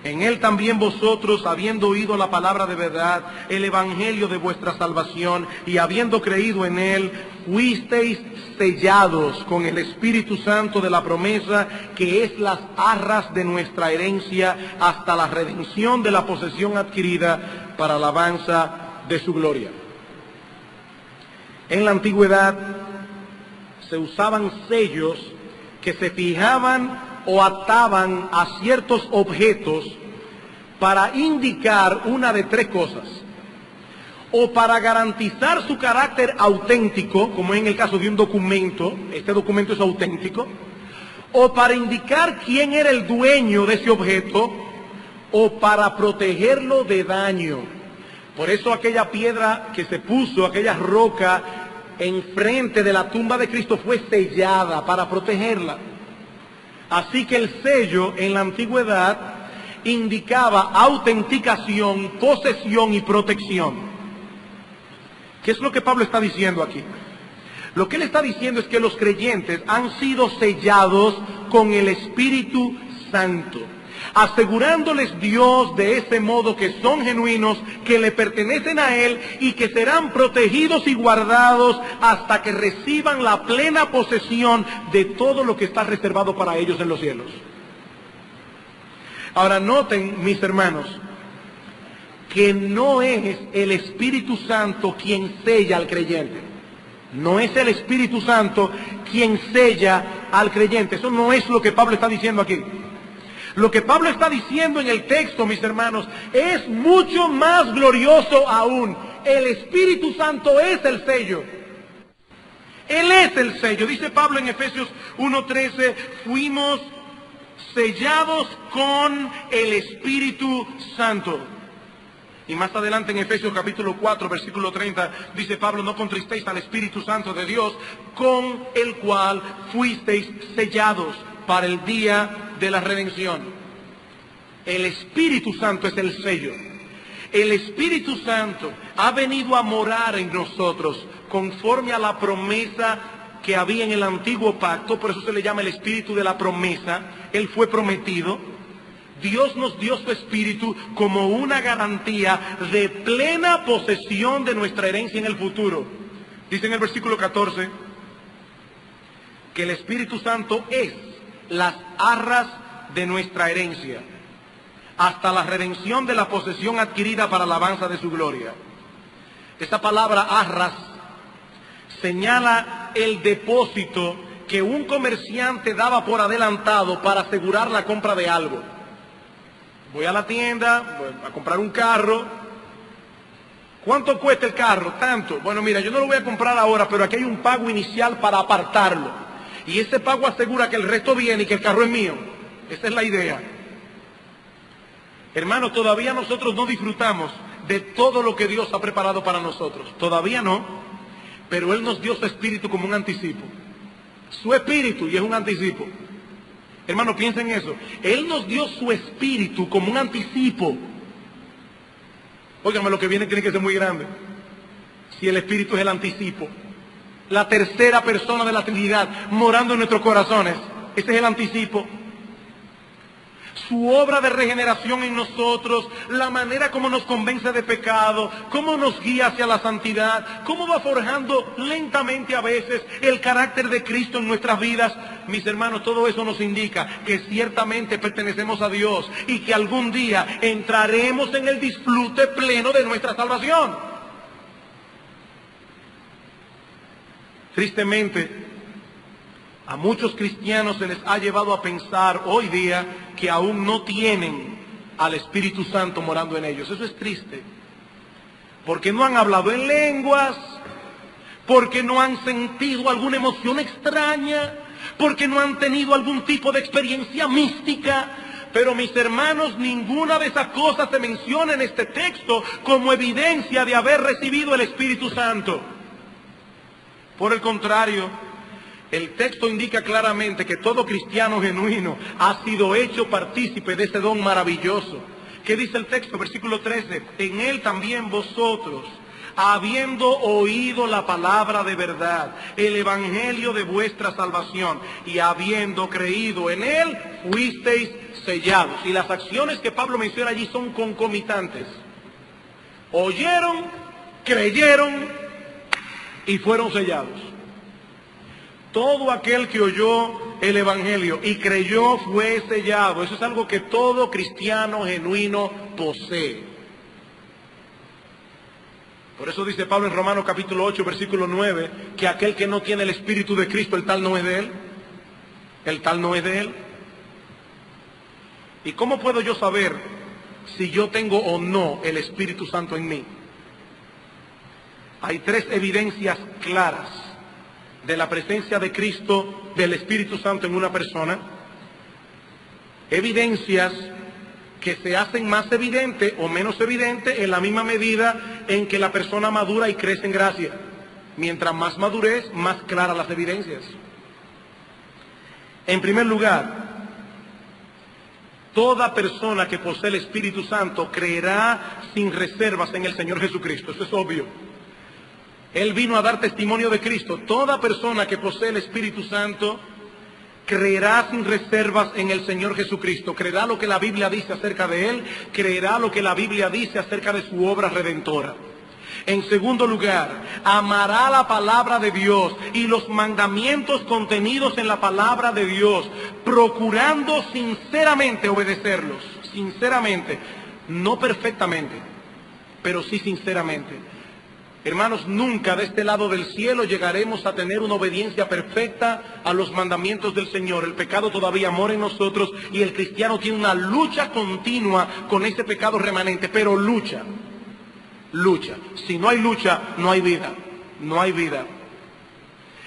En Él también vosotros, habiendo oído la palabra de verdad, el evangelio de vuestra salvación, y habiendo creído en Él, fuisteis sellados con el Espíritu Santo de la promesa, que es las arras de nuestra herencia, hasta la redención de la posesión adquirida para alabanza de su gloria. En la antigüedad se usaban sellos que se fijaban o ataban a ciertos objetos para indicar una de tres cosas: o para garantizar su carácter auténtico, como en el caso de un documento, este documento es auténtico, o para indicar quién era el dueño de ese objeto, o para protegerlo de daño. Por eso aquella piedra que se puso, aquella roca enfrente de la tumba de Cristo fue sellada para protegerla. Así que el sello en la antigüedad indicaba autenticación, posesión y protección. ¿Qué es lo que Pablo está diciendo aquí? Lo que él está diciendo es que los creyentes han sido sellados con el Espíritu Santo, asegurándoles Dios de ese modo que son genuinos, que le pertenecen a Él y que serán protegidos y guardados hasta que reciban la plena posesión de todo lo que está reservado para ellos en los cielos. Ahora noten, mis hermanos, que no es el Espíritu Santo quien sella al creyente. No es el Espíritu Santo quien sella al creyente. Eso no es lo que Pablo está diciendo aquí. Lo que Pablo está diciendo en el texto, mis hermanos, es mucho más glorioso aún. El Espíritu Santo es el sello. Él es el sello. Dice Pablo en Efesios 1:13, fuimos sellados con el Espíritu Santo. Y más adelante en Efesios capítulo 4, versículo 30, dice Pablo, no contristéis al Espíritu Santo de Dios, con el cual fuisteis sellados para el día de la redención. El Espíritu Santo es el sello. El Espíritu Santo ha venido a morar en nosotros conforme a la promesa que había en el antiguo pacto. Por eso se le llama el Espíritu de la promesa. Él fue prometido. Dios nos dio su Espíritu como una garantía de plena posesión de nuestra herencia en el futuro. Dice en el versículo 14 que el Espíritu Santo es las arras de nuestra herencia, hasta la redención de la posesión adquirida para alabanza de su gloria. Esta palabra arras señala el depósito que un comerciante daba por adelantado para asegurar la compra de algo. Voy a la tienda, voy a comprar un carro. ¿Cuánto cuesta el carro? Tanto. Bueno, mira, yo no lo voy a comprar ahora, pero aquí hay un pago inicial para apartarlo. Y ese pago asegura que el resto viene y que el carro es mío. Esa es la idea. Hermanos, todavía nosotros no disfrutamos de todo lo que Dios ha preparado para nosotros. Todavía no. Pero Él nos dio su Espíritu como un anticipo. Su espíritu, y es un anticipo. Hermano, piensen en eso. Él nos dio su espíritu como un anticipo. Óigame, lo que viene tiene que ser muy grande. Si el espíritu es el anticipo, la tercera persona de la Trinidad morando en nuestros corazones, ese es el anticipo. Su obra de regeneración en nosotros, la manera como nos convence de pecado, cómo nos guía hacia la santidad, cómo va forjando lentamente a veces el carácter de Cristo en nuestras vidas. Mis hermanos, todo eso nos indica que ciertamente pertenecemos a Dios y que algún día entraremos en el disfrute pleno de nuestra salvación. Tristemente, a muchos cristianos se les ha llevado a pensar hoy día que aún no tienen al Espíritu Santo morando en ellos. Eso es triste. Porque no han hablado en lenguas, porque no han sentido alguna emoción extraña, porque no han tenido algún tipo de experiencia mística. Pero mis hermanos, ninguna de esas cosas se menciona en este texto como evidencia de haber recibido el Espíritu Santo. Por el contrario, el texto indica claramente que todo cristiano genuino ha sido hecho partícipe de ese don maravilloso. ¿Qué dice el texto? Versículo 13. En él también vosotros, habiendo oído la palabra de verdad, el evangelio de vuestra salvación, y habiendo creído en él, fuisteis sellados. Y las acciones que Pablo menciona allí son concomitantes. Oyeron, creyeron y fueron sellados. Todo aquel que oyó el evangelio y creyó fue sellado. Eso es algo que todo cristiano genuino posee. Por eso dice Pablo en Romanos capítulo 8, versículo 9, que aquel que no tiene el Espíritu de Cristo, el tal no es de él. El tal no es de él. ¿Y cómo puedo yo saber si yo tengo o no el Espíritu Santo en mí? Hay tres evidencias claras de la presencia de Cristo, del Espíritu Santo en una persona. Evidencias que se hacen más evidentes o menos evidentes en la misma medida en que la persona madura y crece en gracia. Mientras más madurez, más claras las evidencias. En primer lugar, toda persona que posee el Espíritu Santo creerá sin reservas en el Señor Jesucristo. Eso es obvio. Él vino a dar testimonio de Cristo. Toda persona que posee el Espíritu Santo creerá sin reservas en el Señor Jesucristo. Creerá lo que la Biblia dice acerca de Él. Creerá lo que la Biblia dice acerca de su obra redentora. En segundo lugar, amará la palabra de Dios y los mandamientos contenidos en la palabra de Dios, procurando sinceramente obedecerlos. Sinceramente, no perfectamente, pero sí sinceramente. Hermanos, nunca de este lado del cielo llegaremos a tener una obediencia perfecta a los mandamientos del Señor. El pecado todavía mora en nosotros y el cristiano tiene una lucha continua con ese pecado remanente, pero lucha. Si no hay lucha, no hay vida. No hay vida.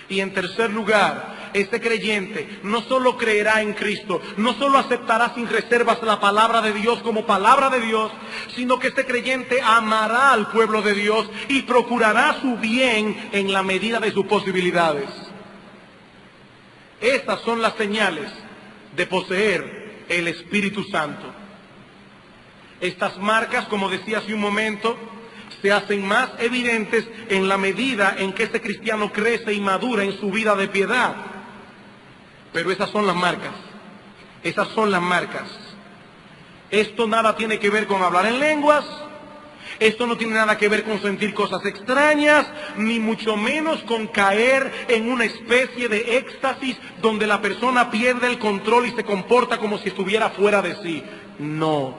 Y en tercer lugar, este creyente no solo creerá en Cristo, no solo aceptará sin reservas la palabra de Dios como palabra de Dios, sino que este creyente amará al pueblo de Dios y procurará su bien en la medida de sus posibilidades. Estas son las señales de poseer el Espíritu Santo. Estas marcas, como decía hace un momento, se hacen más evidentes en la medida en que este cristiano crece y madura en su vida de piedad. Pero esas son las marcas. Esas son las marcas. Esto nada tiene que ver con hablar en lenguas. Esto no tiene nada que ver con sentir cosas extrañas, ni mucho menos con caer en una especie de éxtasis donde la persona pierde el control y se comporta como si estuviera fuera de sí. No.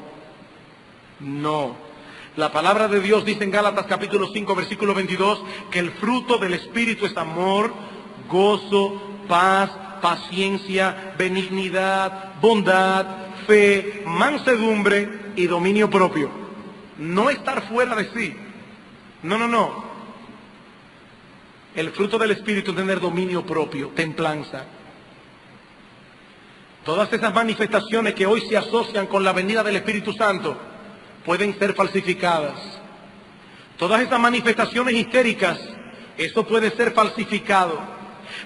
La palabra de Dios dice en Gálatas capítulo 5, versículo 22, que el fruto del Espíritu es amor, gozo, paz, paciencia, benignidad, bondad, fe, mansedumbre y dominio propio. No estar fuera de sí. No. El fruto del Espíritu es tener dominio propio, templanza. Todas esas manifestaciones que hoy se asocian con la venida del Espíritu Santo pueden ser falsificadas. Todas esas manifestaciones histéricas, eso puede ser falsificado.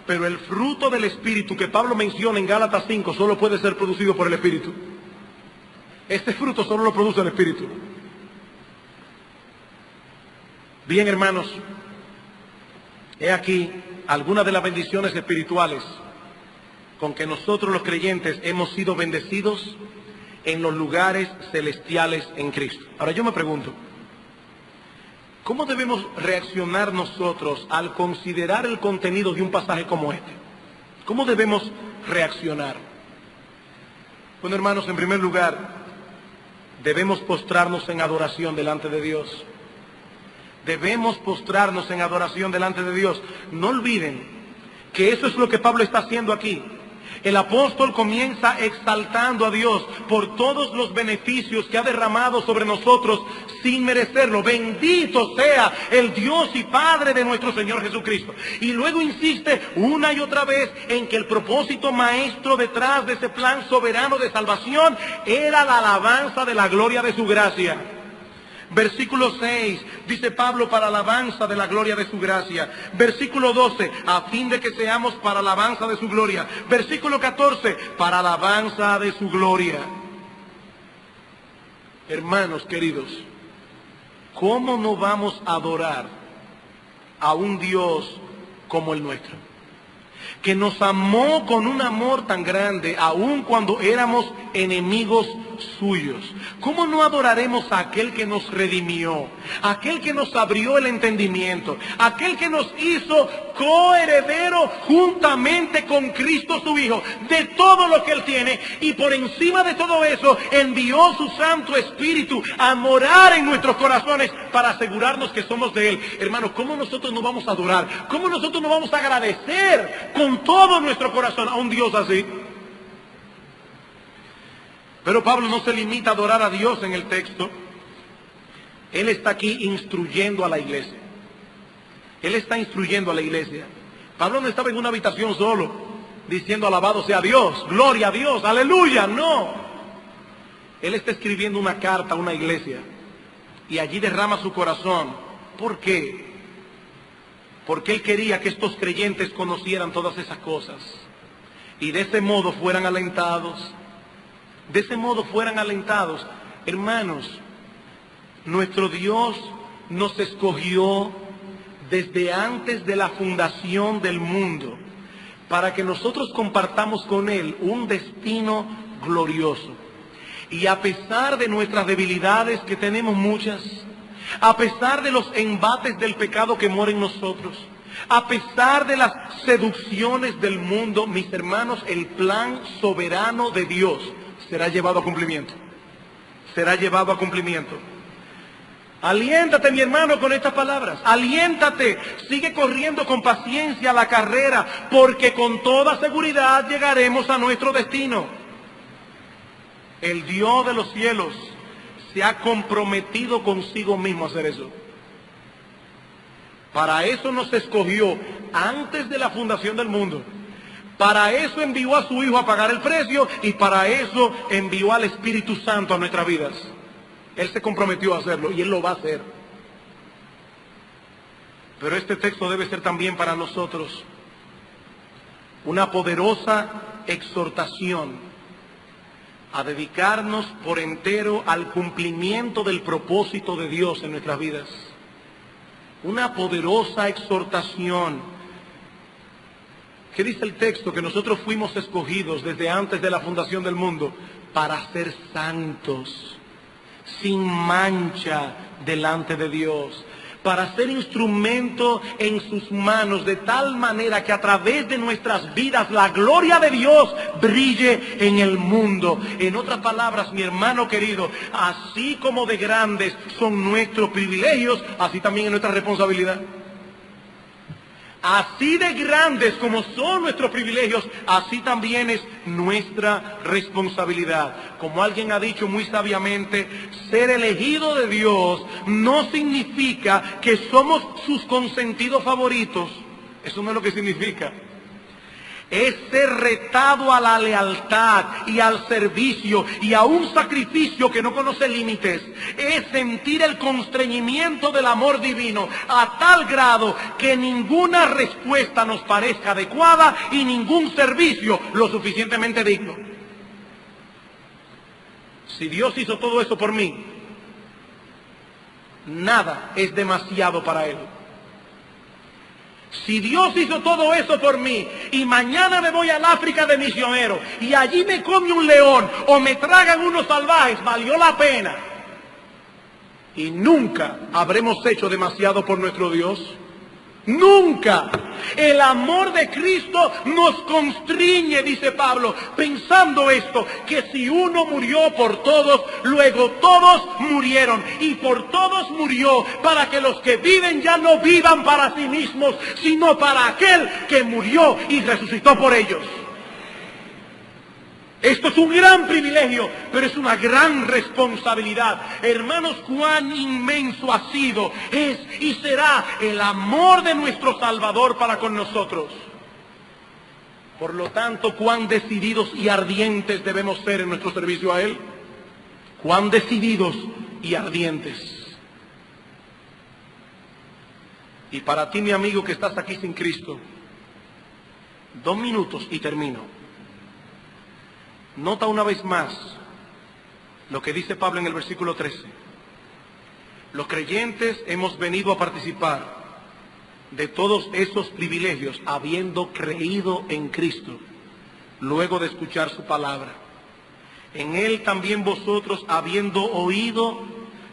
Pero el fruto del Espíritu que Pablo menciona en Gálatas 5 solo puede ser producido por el Espíritu. Este fruto solo lo produce el Espíritu. Bien, hermanos, he aquí algunas de las bendiciones espirituales con que nosotros los creyentes hemos sido bendecidos en los lugares celestiales en Cristo. Ahora yo me pregunto, ¿cómo debemos reaccionar nosotros al considerar el contenido de un pasaje como este? ¿Cómo debemos reaccionar? Bueno, hermanos, en primer lugar, debemos postrarnos en adoración delante de Dios. Debemos postrarnos en adoración delante de Dios. No olviden que eso es lo que Pablo está haciendo aquí. El apóstol comienza exaltando a Dios por todos los beneficios que ha derramado sobre nosotros sin merecerlo. Bendito sea el Dios y Padre de nuestro Señor Jesucristo. Y luego insiste una y otra vez en que el propósito maestro detrás de ese plan soberano de salvación era la alabanza de la gloria de su gracia. Versículo 6, dice Pablo, para alabanza de la gloria de su gracia. Versículo 12, a fin de que seamos para alabanza de su gloria. Versículo 14, para alabanza de su gloria. Hermanos queridos, ¿cómo no vamos a adorar a un Dios como el nuestro? Que nos amó con un amor tan grande, aun cuando éramos enemigos suyos. ¿Cómo no adoraremos a aquel que nos redimió, aquel que nos abrió el entendimiento, aquel que nos hizo coheredero juntamente con Cristo su Hijo, de todo lo que Él tiene, y por encima de todo eso envió su Santo Espíritu a morar en nuestros corazones para asegurarnos que somos de Él? Hermanos, ¿cómo nosotros no vamos a adorar? ¿Cómo nosotros no vamos a agradecer con todo nuestro corazón a un Dios así? Pero Pablo no se limita a adorar a Dios en el texto. Él está aquí instruyendo a la iglesia. Él está instruyendo a la iglesia. Pablo no estaba en una habitación solo, diciendo alabado sea Dios, gloria a Dios, aleluya. No. Él está escribiendo una carta a una iglesia y allí derrama su corazón. ¿Por qué? Porque él quería que estos creyentes conocieran todas esas cosas y de ese modo fueran alentados. De ese modo fueran alentados. Hermanos, nuestro Dios nos escogió desde antes de la fundación del mundo para que nosotros compartamos con Él un destino glorioso. Y a pesar de nuestras debilidades, que tenemos muchas, a pesar de los embates del pecado que mora en nosotros, a pesar de las seducciones del mundo, mis hermanos, el plan soberano de Dios será llevado a cumplimiento. Será llevado a cumplimiento. Aliéntate, mi hermano, con estas palabras. Aliéntate. Sigue corriendo con paciencia la carrera, porque con toda seguridad llegaremos a nuestro destino. El Dios de los cielos se ha comprometido consigo mismo a hacer eso. Para eso nos escogió antes de la fundación del mundo. Para eso envió a su Hijo a pagar el precio y para eso envió al Espíritu Santo a nuestras vidas. Él se comprometió a hacerlo y Él lo va a hacer. Pero este texto debe ser también para nosotros una poderosa exhortación a dedicarnos por entero al cumplimiento del propósito de Dios en nuestras vidas. Una poderosa exhortación. ¿Qué dice el texto? Que nosotros fuimos escogidos desde antes de la fundación del mundo para ser santos, sin mancha delante de Dios, para ser instrumento en sus manos, de tal manera que a través de nuestras vidas la gloria de Dios brille en el mundo. En otras palabras, mi hermano querido, así como de grandes son nuestros privilegios, así también es nuestra responsabilidad. Así de grandes como son nuestros privilegios, así también es nuestra responsabilidad. Como alguien ha dicho muy sabiamente, ser elegido de Dios no significa que somos sus consentidos favoritos. Eso no es lo que significa. es ser retado a la lealtad y al servicio y a un sacrificio que no conoce límites. Es sentir el constreñimiento del amor divino a tal grado que ninguna respuesta nos parezca adecuada y ningún servicio lo suficientemente digno. Si Dios hizo todo eso por mí, nada es demasiado para Él. Si Dios hizo todo eso por mí y mañana me voy al África de misionero y allí me come un león o me tragan unos salvajes, valió la pena. Y nunca habremos hecho demasiado por nuestro Dios. Nunca. El amor de Cristo nos constriñe, dice Pablo, pensando esto, que si uno murió por todos, luego todos murieron. Y por todos murió, para que los que viven ya no vivan para sí mismos, sino para aquel que murió y resucitó por ellos. Esto es un gran privilegio, pero es una gran responsabilidad. Hermanos, cuán inmenso ha sido, es y será el amor de nuestro Salvador para con nosotros. Por lo tanto, cuán decididos y ardientes debemos ser en nuestro servicio a Él. Cuán decididos y ardientes. Y para ti, mi amigo, que estás aquí sin Cristo, 2 minutos y termino. Nota una vez más lo que dice Pablo en el versículo 13. Los creyentes hemos venido a participar de todos esos privilegios habiendo creído en Cristo, luego de escuchar su palabra. En Él también vosotros, habiendo oído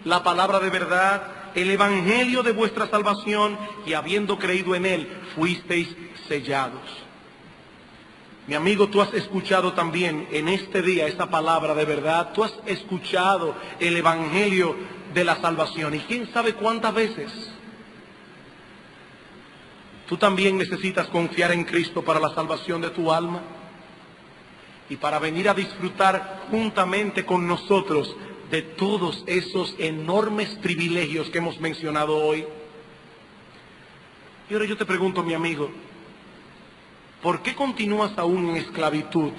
la palabra de verdad, el evangelio de vuestra salvación, y habiendo creído en Él, fuisteis sellados. Mi amigo, tú has escuchado también en este día esta palabra de verdad. Tú has escuchado el evangelio de la salvación. Y quién sabe cuántas veces. Tú también necesitas confiar en Cristo para la salvación de tu alma. Y para venir a disfrutar juntamente con nosotros de todos esos enormes privilegios que hemos mencionado hoy. Y ahora yo te pregunto, mi amigo, ¿por qué continúas aún en esclavitud,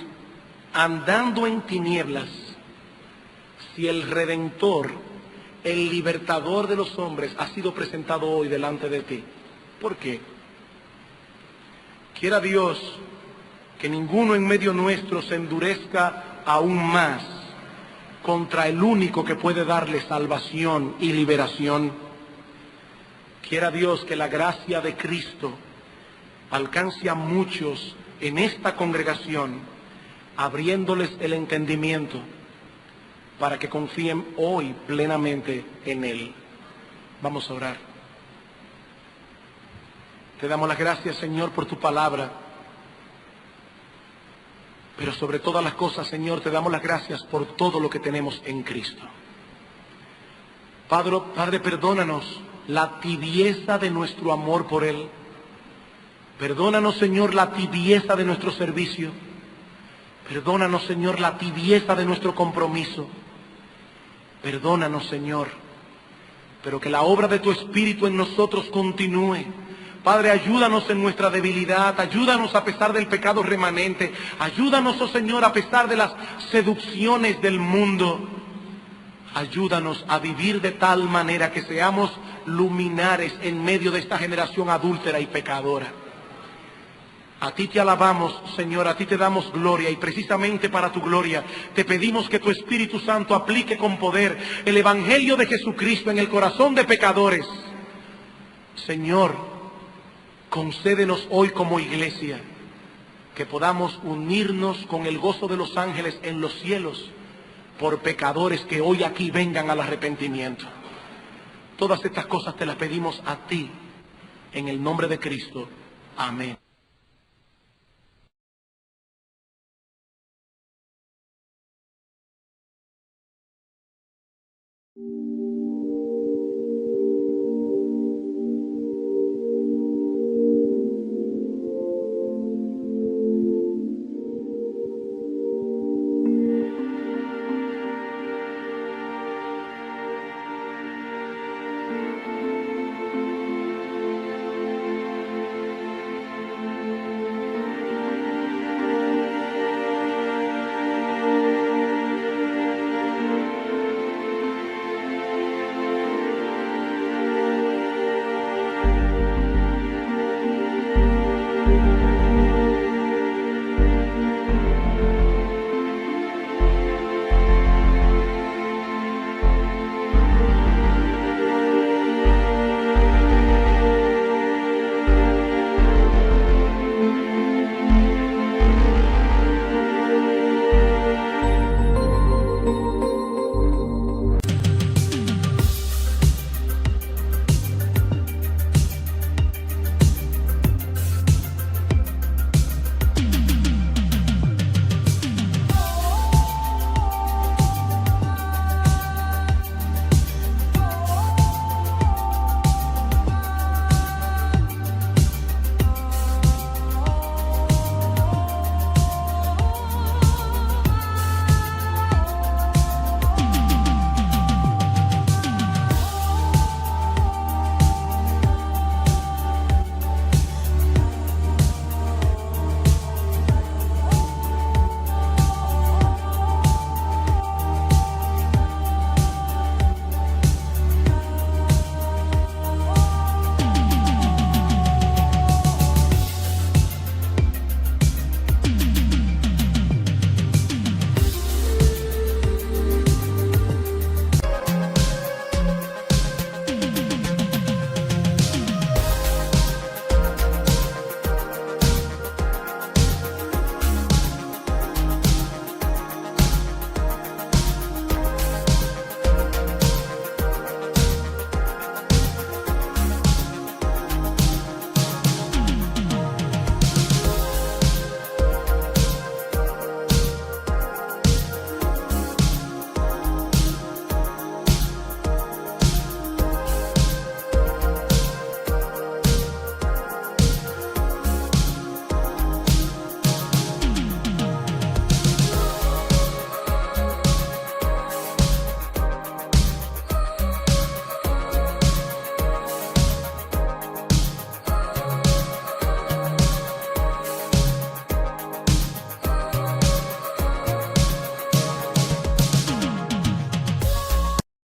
andando en tinieblas, si el Redentor, el libertador de los hombres, ha sido presentado hoy delante de ti? ¿Por qué? Quiera Dios que ninguno en medio nuestro se endurezca aún más contra el único que puede darle salvación y liberación. Quiera Dios que la gracia de Cristo alcance a muchos en esta congregación, abriéndoles el entendimiento para que confíen hoy plenamente en Él. Vamos a orar. Te damos las gracias, Señor, por tu palabra, pero sobre todas las cosas, Señor, te damos las gracias por todo lo que tenemos en Cristo. Padre, perdónanos la tibieza de nuestro amor por Él. Perdónanos, Señor, la tibieza de nuestro servicio. Perdónanos, Señor, la tibieza de nuestro compromiso. Perdónanos, Señor, pero que la obra de tu Espíritu en nosotros continúe. Padre, ayúdanos en nuestra debilidad, ayúdanos a pesar del pecado remanente, ayúdanos, oh Señor, a pesar de las seducciones del mundo. Ayúdanos a vivir de tal manera que seamos luminares en medio de esta generación adúltera y pecadora. A ti te alabamos, Señor, a ti te damos gloria, y precisamente para tu gloria te pedimos que tu Espíritu Santo aplique con poder el Evangelio de Jesucristo en el corazón de pecadores. Señor, concédenos hoy como iglesia que podamos unirnos con el gozo de los ángeles en los cielos por pecadores que hoy aquí vengan al arrepentimiento. Todas estas cosas te las pedimos a ti, en el nombre de Cristo. Amén.